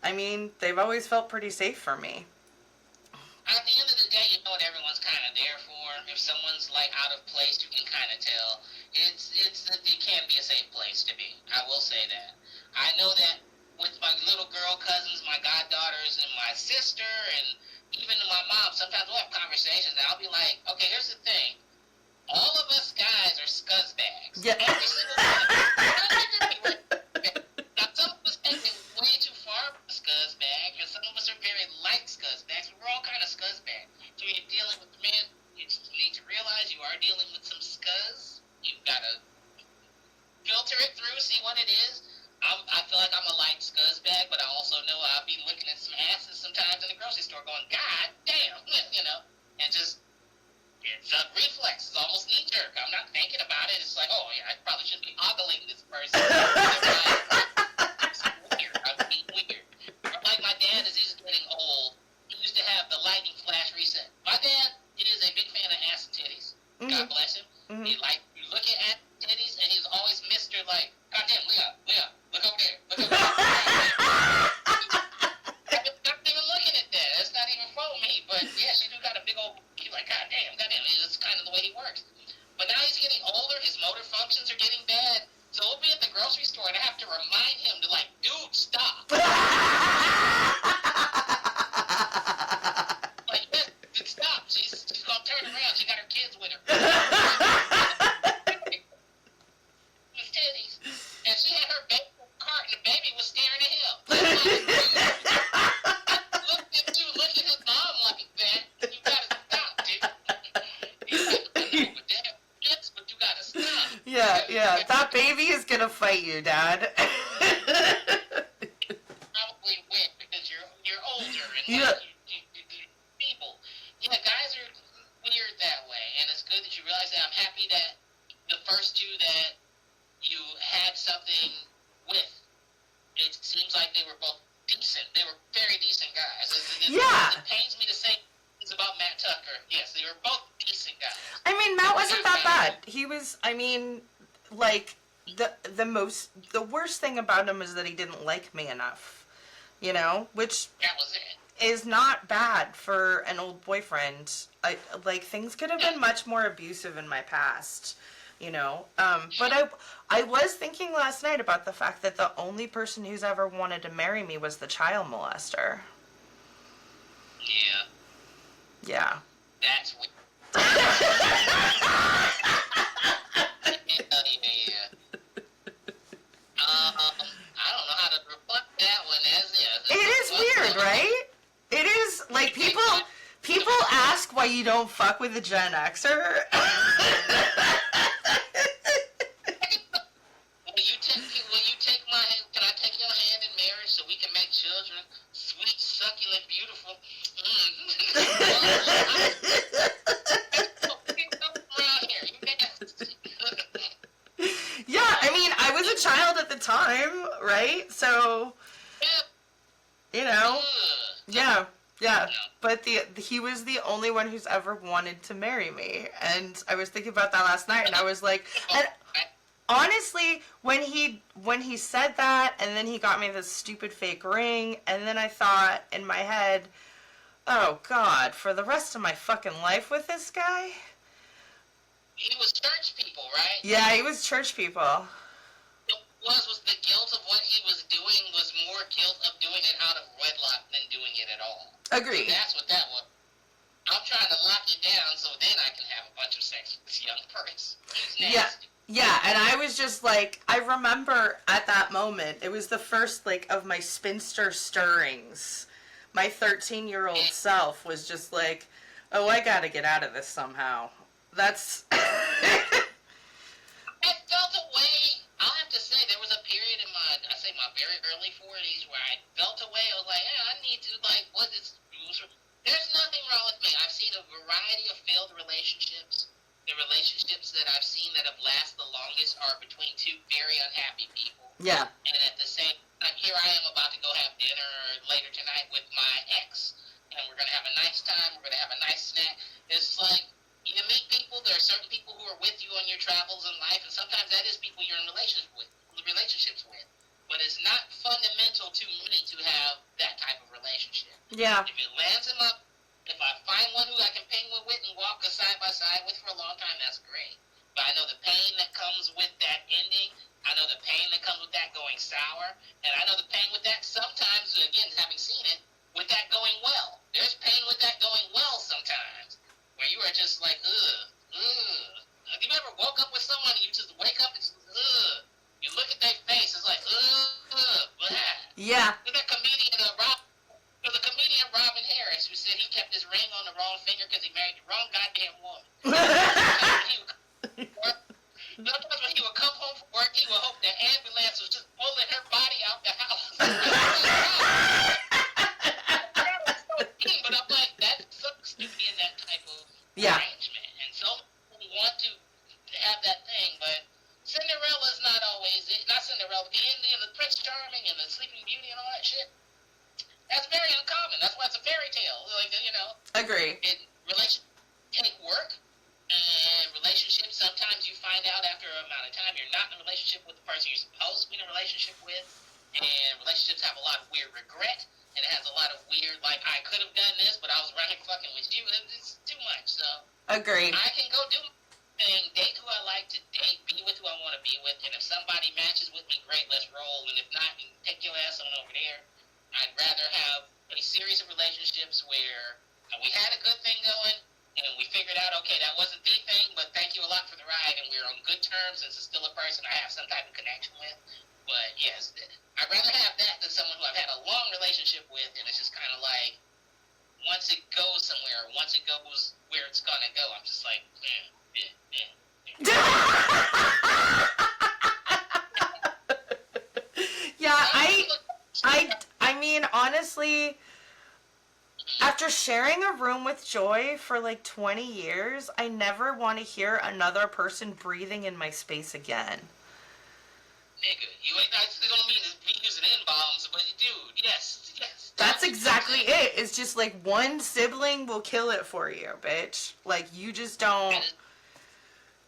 I mean, they've always felt pretty safe for me. At the end of the day, you know what everyone's kind of there for. If someone's, like, out of place, you can kind of tell. It can be a safe place to be. I will say that. I know that with my little girl cousins, my goddaughters, and my sister, and even my mom, sometimes we'll have conversations, and I'll be like, okay, here's the thing. All of us guys are scuzzbags. Yeah. Every single one of us. Now, some of us take it way too far from a scuzzbag, and some of us are very light scuzzbags, but we're all kind of scuzzbags. So when you're dealing with men, you just need to realize you are dealing with some scuzz. You've got to filter it through, see what it is. I feel like I'm a light scuzzbag, but I also know I'll be looking at some asses sometimes in the grocery store going, God damn, you know, and just, it's a reflex. It's almost knee-jerk. I'm not thinking about it. It's like, oh, yeah, I probably shouldn't be ogling this person. It's weird. I'm being weird. Like my dad, as he's getting old, he used to have the lightning flash reset. My dad is a big fan of ass and titties. Mm-hmm. God bless him. Mm-hmm. He like, you look at ass and titties, and he's always Mr. like, God damn, Leah, look over there. Look over there. I'm not even looking at that. That's not even for me. But yeah, she do got a big old. He's like, God damn. It's kind of the way he works. But now he's getting older. His motor function to remind him to, like, dude, stop. Like, yes, stop. She's gonna turn around. She got her kids with her. With titties. And she had her baby in the cart, and the baby was staring at him. Look at his mom like that. You gotta stop, dude. He's like, I know, but they have kids, but you gotta stop. Yeah. That baby is gonna fight you, Dad. Probably win because you're older and Yeah. like, you're people. Yeah, guys are weird that way, and it's good that you realize that. I'm happy that the first two that you had something with, it seems like they were both decent. They were very decent guys. Yeah. It pains me to say things about Matt Tucker. Yes, they were both decent guys. I mean, Matt wasn't that bad. He was, I mean, like, the worst thing about him is that he didn't like me enough, you know, which That was it. is not bad for an old boyfriend. Like, things could have been much more abusive in my past, you know. But I was thinking last night about the fact that the only person who's ever wanted to marry me was the child molester. Yeah, Yeah. that's weird. Yeah. I don't know how to reflect that one as is. It is weird, right? It is, like, people ask why you don't fuck with a Gen Xer. Will you take my hand? Can I take your hand in marriage so we can make children? Sweet, succulent, beautiful. Around here, you nasty. Yeah, I mean, I was a child at the time, right? So, you know, yeah. But he was the only one who's ever wanted to marry me, and I was thinking about that last night, and I was like, and honestly, when he said that, and then he got me this stupid fake ring, and then I thought in my head, oh God, for the rest of my fucking life with this guy. He was church people, right? Yeah, he was church people. Was the guilt of what he was doing was more guilt of doing it out of wedlock than doing it at all. Agreed. So that's what that was. I'm trying to lock you down so then I can have a bunch of sex with this young person. He's nasty. Yeah, and I was just like, I remember at that moment, it was the first, like, of my spinster stirrings. My 13-year-old self was just like, oh, I gotta get out of this somehow. That's... I felt a way. I'll have to say, there was a period in my very early 40s where I felt a way. I was like, I need to, like, what is... There's nothing wrong with me. I've seen a variety of failed relationships. The relationships that I've seen that have lasted the longest are between two very unhappy people. Yeah. And at the same time, here I am about to go have dinner later tonight with my ex. And we're going to have a nice time. We're going to have a nice snack. It's like, you meet people. There are certain people who are with you on your travels in life. And sometimes that is people you're in relationships with. But it's not fundamental to me to have that type of relationship. Yeah. If it lands him up, if I find one who I can penguin with and walk side by side with for a long time, that's great. But I know the pain that comes with that ending. I know the pain that comes with that going sour. And I know the pain with that sometimes, again, having seen it, with that going well. There's pain with that going well sometimes. Where you are just like, ugh. Have you ever woke up with someone and you just wake up and just, ugh. You look at their face, it's like, blah. Yeah. There's a comedian, Robin Harris, who said he kept his ring on the wrong finger because he married the wrong goddamn woman. Sometimes when he would come home from work, he would hope the ambulance was just pulling her body out the house. But I'm like, that sucks to be in that type of arrangement. And so people want to have that thing, but Cinderella's not always it. Not Cinderella, the Prince Charming and the Sleeping Beauty and all that shit. That's very uncommon. That's why it's a fairy tale. Like, you know. Agree. Relationships take work, and relationships, sometimes you find out after a amount of time you're not in a relationship with the person you're supposed to be in a relationship with, and relationships have a lot of weird regret, and it has a lot of weird, like, I could have done this, but I was running fucking with you, and it's too much, so. Agreed. I can go do thing, date who I like to date, be with who I want to be with, and if somebody matches with me, great, let's roll. And if not, you can take your ass on over there. I'd rather have a series of relationships where we had a good thing going, and we figured out, okay, that wasn't the thing, but thank you a lot for the ride, and we're on good terms, and it's still a person I have some type of connection with. But yes, I'd rather have that than someone who I've had a long relationship with, and it's just kind of like, once it goes somewhere, once it goes where it's gonna go, I'm just like, Yeah, I mean, honestly, after sharing a room with Joy for like 20 years, I never want to hear another person breathing in my space again. Nigga, you ain't not gonna mean to be using N-bombs, but dude, yes. That's exactly it. It's just like one sibling will kill it for you, bitch. Like, you just don't,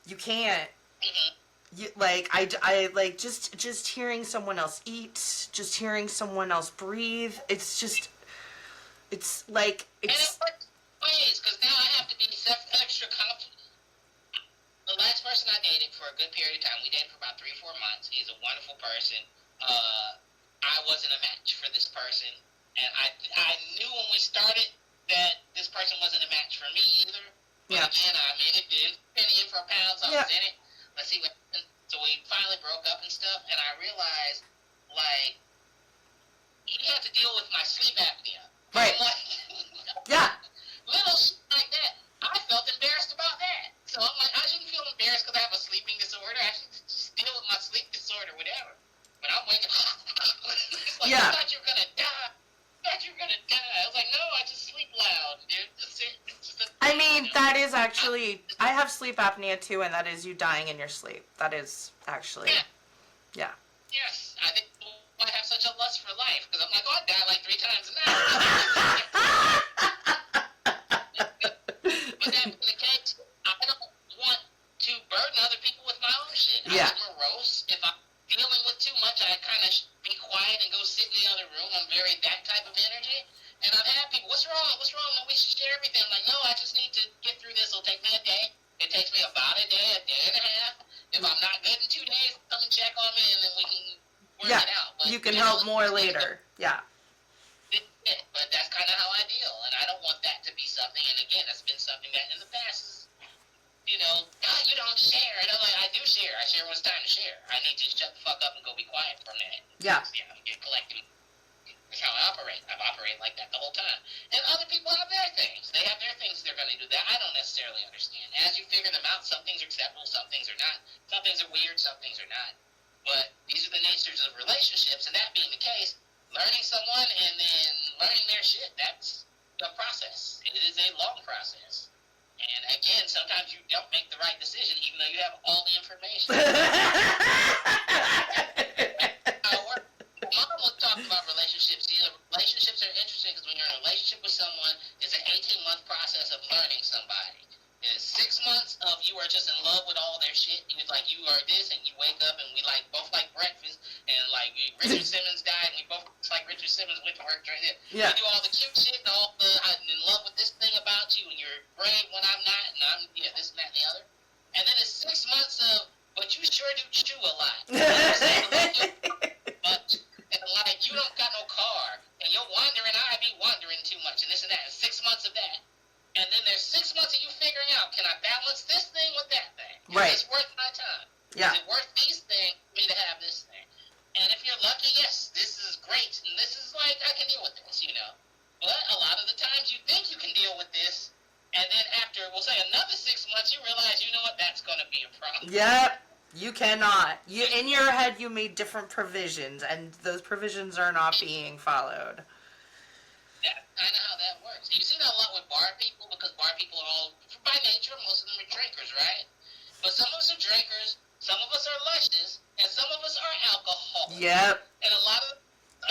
you can't. Mm-hmm. You, like, I like just hearing someone else eat, just hearing someone else breathe. It's just, it's like, And it it's, works ways, because now I have to be extra confident. The last person I dated for a good period of time, we dated for about 3 or 4 months. He's a wonderful person. I wasn't a match for this person, and I knew when we started that this person wasn't a match for me either. But again, I made it penny in for a pound, so I was in it. Let's see what happened. So we finally broke up and stuff, and I realized, like, he had to deal with my sleep apnea. right. I'm like, little shit like that. I felt embarrassed about that. So I'm like, I shouldn't feel embarrassed because I have a sleeping disorder. I should just deal with my sleep disorder, whatever. But I'm waking up. It's like, I thought you were going to die. I was like, no, I just sleep loud, dude. That's it. I mean, that is actually, I have sleep apnea too, and that is you dying in your sleep. That is actually, yeah. Yes, I think I have such a lust for life, because I'm like, oh, I die like 3 times a night. But that being the case, I don't want to burden other people with my own shit. I'm morose. If I'm dealing with too much, I kind of be quiet and go sit in the other room. I'm very that type of energy. And I've had people, what's wrong? No, we should share everything. I'm like, no, I just need to get through this. It'll take me a day. It takes me about a day and a half. If I'm not good in 2 days, come and check on me, and then we can work it out. But, you can help more later. Yeah. But that's kind of how I deal, and I don't want that to be something. And again, that's been something that in the past is, you don't share. And I'm like, I do share. I share when it's time to share. I need to shut the fuck up and go be quiet for a minute. Yeah. Get collected. That's how I operate. I've operated like that the whole time. And other people have their things. They have their things they're going to do that I don't necessarily understand. As you figure them out, some things are acceptable, some things are not. Some things are weird, some things are not. But these are the natures of relationships, and that being the case, learning someone and then learning their shit, that's a process. It is a long process. And again, sometimes you don't make the right decision even though you have all the information. Mom was talking about relationships. Relationships are interesting because when you're in a relationship with someone, it's an 18-month process of learning somebody. It's 6 months of you are just in love with all their shit. It's like you are this, and you wake up and we both like breakfast, and like Richard Simmons died, and we both like Richard Simmons went to work during it. Yeah. We do all the cute shit and all the I'm in love with this thing about you, and you're brave when I'm not, and I'm this and that and the other. And then it's 6 months of, but you sure do chew a lot. But and like you don't got no car, and you're wandering, I be wandering too much, and this and that. And 6 months of that. And then there's 6 months of you figuring out, can I balance this thing with that thing? Is this worth my time? Yeah. Is it worth these things for me to have this thing? And if you're lucky, yes, this is great, and this is like, I can deal with this, But a lot of the times you think you can deal with this, and then after, we'll say another 6 months, you realize, you know what, that's going to be a problem. Yep. You cannot. In your head, you made different provisions, and those provisions are not being followed. That's kind of how that works. You see that a lot with bar people, because bar people are all, by nature, most of them are drinkers, right? But some of us are drinkers, some of us are luscious, and some of us are alcoholics. Yep. And a lot of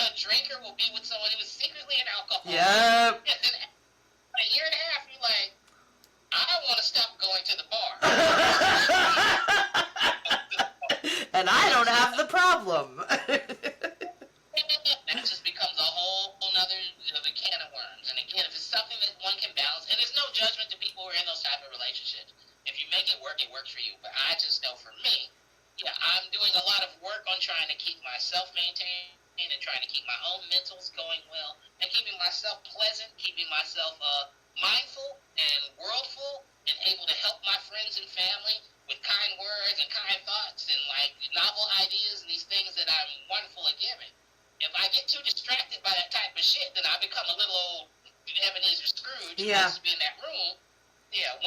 a drinker will be with someone who is secretly an alcoholic. Yep. And then a year and a half, you're like, I want to stop going to the bar. And I don't have the problem. That just becomes a whole other can of worms. And again, if it's something that one can balance, and there's no judgment to people who are in those type of relationships. If you make it work for I'm doing a lot of work on trying to keep myself maintained and trying to keep my own mentals going well and keeping myself pleasant, keeping myself mindful and worldful and able to help my friends and family with kind words and kind thoughts and like novel ideas and these things that I'm wonderful at giving. If I get too distracted by that type of shit, then I become a little old Ebenezer Scrooge who has to be in that room,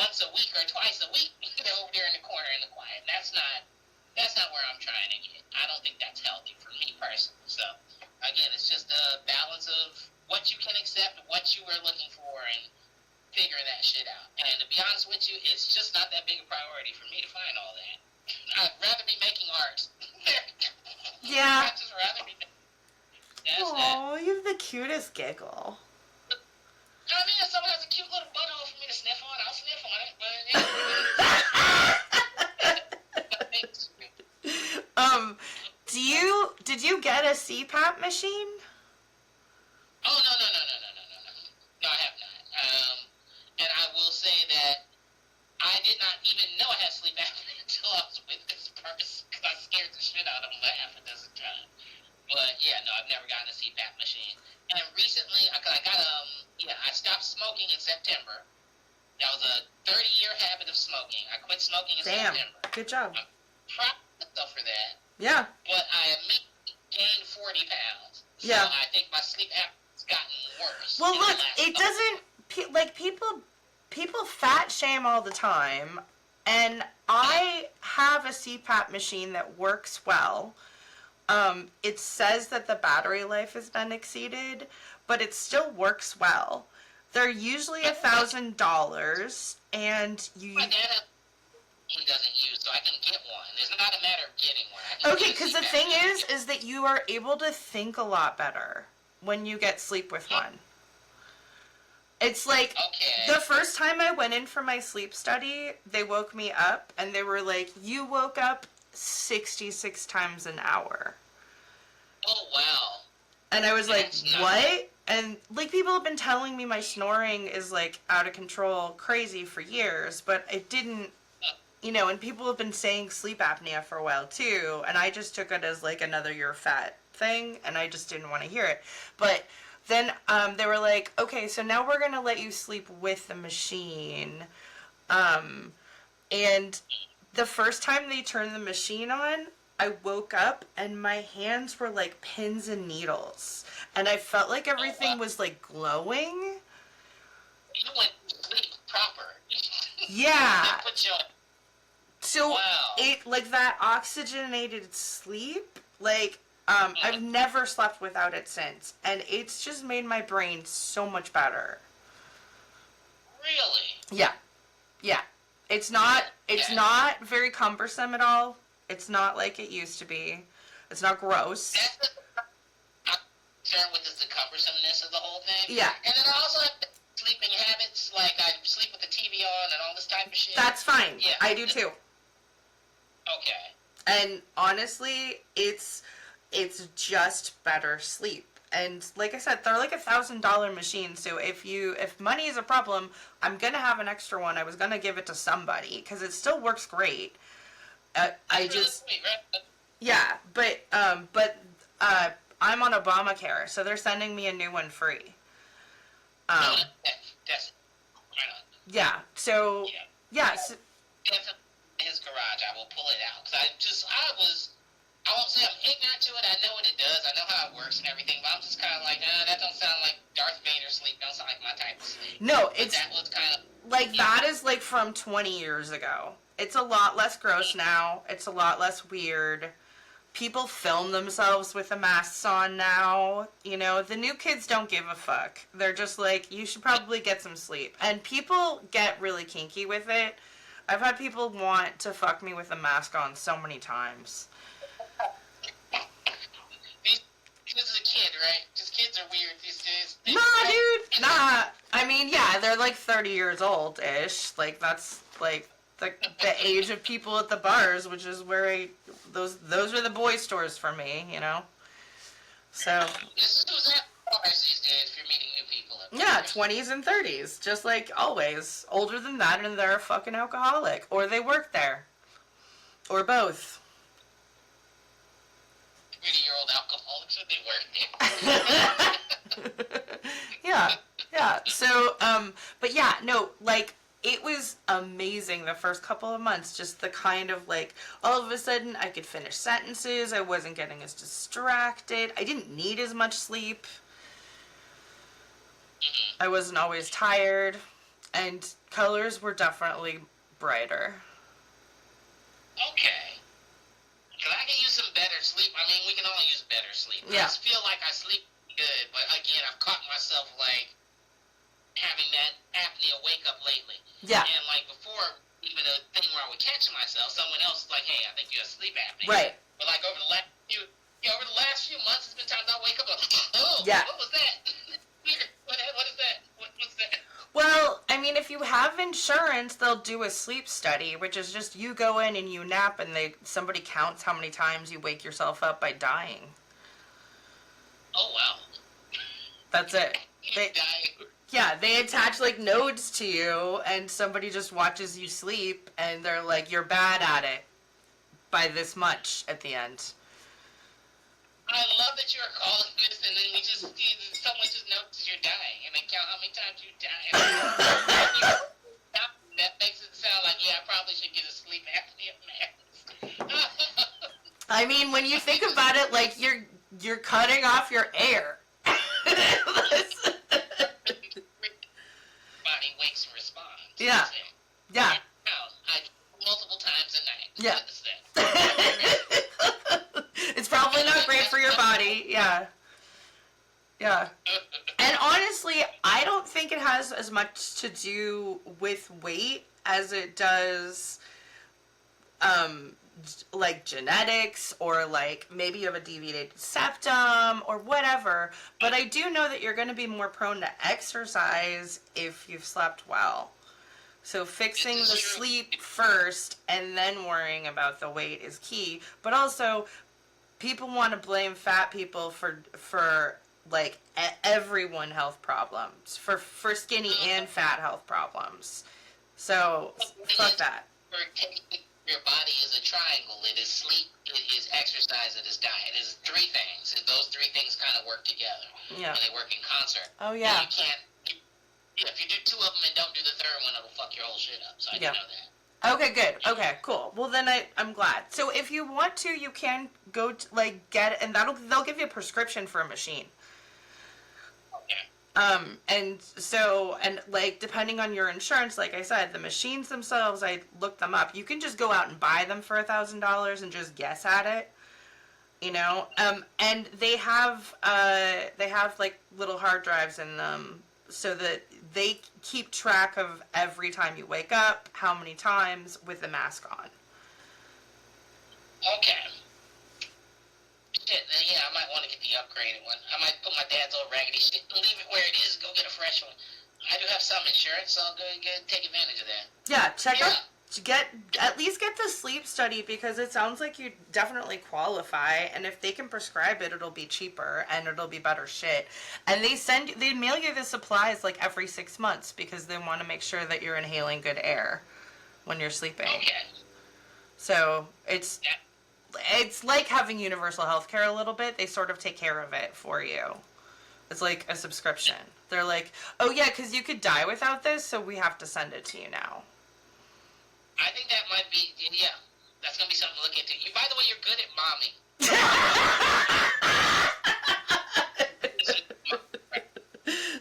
once a week or twice a week, over there in the corner in the quiet. That's not where I'm trying to get. I don't think that's healthy for me personally. So again, it's just a balance of what you can accept, what you are looking for, and figuring that shit out. And to be honest with you, it's just not that big a priority for me to find all that. I'd rather be making art. Yeah. I'd just rather be. Oh, you have the cutest giggle. I mean, if someone has a cute little butthole for me to sniff on, I'll sniff on it. But Did you get a CPAP machine? Oh no! No, I have not. And I will say that I did not even know I had sleep apnea until I was with this person because I scared the shit out of him half a dozen times. But yeah, no, I've never gotten a CPAP machine. And recently, I stopped smoking in September. That was a 30-year habit of smoking. I quit smoking in September. Good job. I'm proud of myself for that. Yeah. But I immediately gained 40 pounds. So Yeah. I think my sleep apnea's gotten worse. Well, look, it doesn't, like, people fat shame all the time, and I have a CPAP machine that works well. It says that the battery life has been exceeded, but it still works well. They're usually $1,000, and you. My dad he doesn't use, so I can get one. It's not a matter of getting one. Okay, because the thing is that you are able to think a lot better when you get sleep with one. It's like, the first time I went in for my sleep study, they woke me up, and they were like, you woke up 66 times an hour. Oh, wow. And I was like, what? And, like, people have been telling me my snoring is, like, out of control, crazy for years, but it didn't, and people have been saying sleep apnea for a while, too, and I just took it as, like, another you're fat thing, and I just didn't want to hear it. But then they were like, okay, so now we're going to let you sleep with the machine. And the first time they turned the machine on, I woke up and my hands were like pins and needles. And I felt like everything was like glowing. You went to sleep proper. Yeah. They put you on. So it, like, that oxygenated sleep, like, I've never slept without it since. And it's just made my brain so much better. Really? Yeah. Yeah. It's not very cumbersome at all. It's not like it used to be. It's not gross. That's I'm concerned with is the cumbersomeness of the whole thing. Yeah. And then I also have sleeping habits, like I sleep with the TV on and all this type of shit. That's fine. Yeah. I do too. Okay. And honestly, it's just better sleep. And like I said, they're like $1,000 machines. So if money is a problem, I'm gonna have an extra one. I was gonna give it to somebody because it still works great. Yeah, but I'm on Obamacare, so they're sending me a new one free. That's right on. Yeah. So yeah. So, definitely in his garage. I will pull it out because I won't say I'm ignorant to it. I know what it does. I know how it works and everything, but I'm just kind of like, that don't sound like Darth Vader sleep. Don't sound like my type of sleep. No, but that was kind of like that is like from 20 years ago. It's a lot less gross now. It's a lot less weird. People film themselves with the masks on now. The new kids don't give a fuck. They're just like, you should probably get some sleep. And people get really kinky with it. I've had people want to fuck me with a mask on so many times. This is a kid, right? Because kids are weird these days. Nah, dude. Nah. I mean, yeah, they're like 30 years old-ish. Like, that's like the age of people at the bars, which is where those are the boy stores for me, So. This is who's at bars these days if you're meeting new people. Yeah, 20s and 30s, just like always. Older than that, and they're a fucking alcoholic, or they work there, or both. wasn't worth it. Yeah, yeah. So, but yeah, no, like, it was amazing the first couple of months. Just the kind of, like, all of a sudden I could finish sentences. I wasn't getting as distracted. I didn't need as much sleep. I wasn't always tired. And colors were definitely brighter. Okay. Because I can use some better sleep. I mean, we can all use better sleep. Yeah. I just feel like I sleep good, but again, I've caught myself, like, having that apnea wake up lately. Yeah. And, like, before, even a thing where I would catch myself, someone else is like, hey, I think you have sleep apnea. Right. But, like, over the last few months, it's been times I wake up like, oh, Yeah. what was that? What is that? What's that? Well, I mean, if you have insurance, they'll do a sleep study, which is just you go in and you nap, and somebody counts how many times you wake yourself up by dying. Oh, wow. That's it. Die. They attach, like, nodes to you, and somebody just watches you sleep, and they're like, you're bad at it by this much at the end. I love that you're calling this, and then someone just notices you're dying, and they count how many times you die. That makes it sound like, yeah, I probably should get a sleep apnea mask. I mean, when you think about it, like, you're cutting off your air. Body wakes and responds. Yeah. Yeah. I multiple times a night. Yeah. That's It's probably not great for your body. Yeah. Yeah. And honestly, I don't think it has as much to do with weight as it does, like, genetics, or, like, maybe you have a deviated septum or whatever. But I do know that you're going to be more prone to exercise if you've slept well. So fixing the sleep first and then worrying about the weight is key. But also, people want to blame fat people for like everyone health problems, for skinny and fat health problems. So fuck that. Your body is a triangle. It is sleep, it is exercise, it is diet. It is three things, and those three things kind of work together. Yeah. And they work in concert. Oh yeah. And you can't. If you do two of them and don't do the third one, it'll fuck your whole shit up. So I didn't know that. Okay, good. Okay, cool. Well, then I'm glad. So if you want to, you can go to, like, get it, and they'll give you a prescription for a machine. Okay. And like, depending on your insurance, like I said, the machines themselves, I looked them up. You can just go out and buy them for $1,000 and just guess at it. You know, and they have like little hard drives in them, so that they keep track of every time you wake up, how many times, with the mask on. Okay. Shit, then yeah, I might want to get the upgraded one. I might put my dad's old raggedy shit and leave it where it is and go get a fresh one. I do have some insurance, so I'll go take advantage of that. Yeah, at least get the sleep study, because it sounds like you definitely qualify, and if they can prescribe it, it'll be cheaper and it'll be better shit. And they mail you the supplies like every 6 months, because they want to make sure that you're inhaling good air when you're sleeping. Okay. So it's like having universal health care a little bit. They sort of take care of it for you. It's like a subscription. They're like, oh yeah, because you could die without this, so we have to send it to you now. I think that might be, yeah, that's going to be something to look into. By the way, you're good at mommy.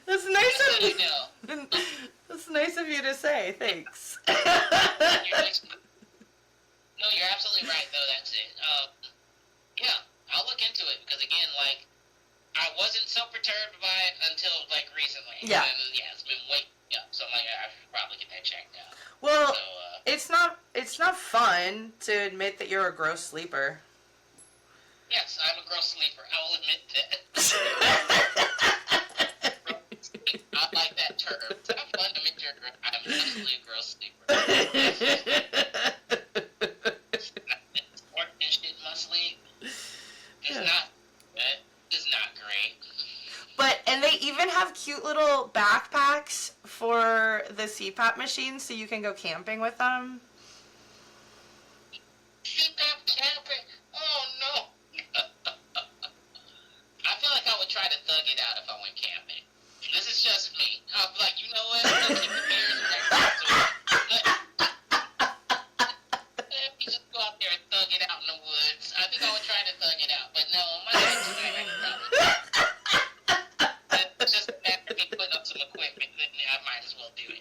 That's nice of you. Know. That's nice of you to say. Thanks. No, you're absolutely right, though. That's it. Yeah, I'll look into it, because, again, like, I wasn't so perturbed by it until, like, recently. Yeah. And, yeah, it's been way up, so I'm like, I should probably get that checked out. Well, so, it's not fun to admit that you're a gross sleeper. Yes, I'm a gross sleeper. I will admit that. I like that term. It's not fun to admit I'm absolutely a gross sleeper. Snorting and shit in my sleep. It's not great. And they even have cute little backpacks for the CPAP machines, so you can go camping with them. CPAP camping? Oh no! thug it out if I went camping. This is just me. I'm like, you know what? I'm gonna keep the beers right. We just go out there and thug it out in the woods. I think I would try to thug it out, but no, on my next time I could probably. It's just a matter of me putting up some equipment, then I might as well do it.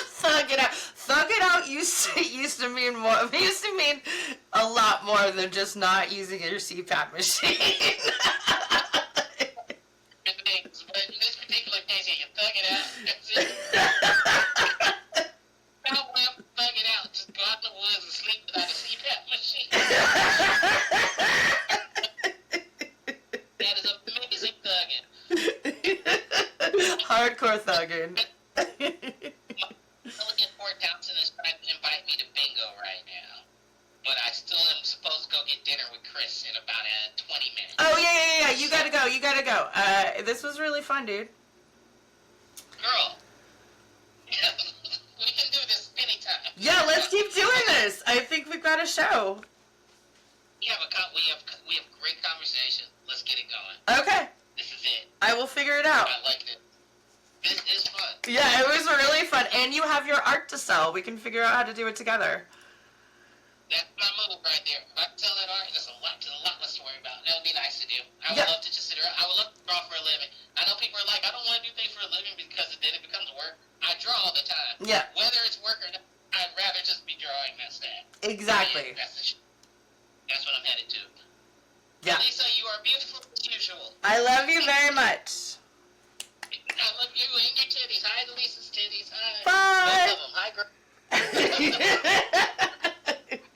Thug it out. Thug it out used to mean more. It used to mean a lot more than just not using your CPAP machine. Things, but in this particular case, you thug it out. That's it. Thug it out. Just go out in the woods and sleep without a CPAP machine. That is amazing thugging. Hardcore thugging. Milligan Fort Townsend is trying to invite me to bingo right now. But I still am supposed to go get dinner with Chris in about 20 minutes. Oh, yeah. You gotta go. This was really fun, dude. Girl. We can do this anytime. Yeah, let's keep doing this. I think we've got a show. We have great conversation. Let's get it going. Okay. This is it. I will figure it out. I liked it. This is fun. Yeah, it was really fun. And you have your art to sell. We can figure out how to do it together. That's my move right there. If I can sell that art, there's a lot less to worry about. That would be nice to do. I would love to just sit around. I would love to draw for a living. I know people are like, I don't want to do things for a living because then it becomes work. I draw all the time. Yeah. Whether it's work or not, I'd rather just be drawing. That's that. Exactly. Yeah, that's what I'm headed to. Yeah. Alisa, you are beautiful as usual. I love you very much. I love you and your titties. Hi, Alisa's titties. Hi. Bye. Both of them. Hi, girl.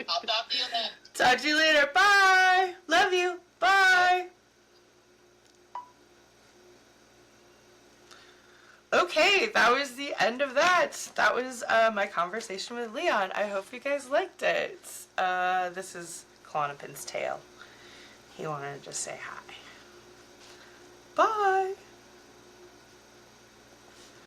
I'll talk to you later. Talk to you later. Bye. Love you. Bye. Okay, that was the end of that. That was my conversation with Leon. I hope you guys liked it. This is Clonopin's tale. He wanted to just say hi. Bye.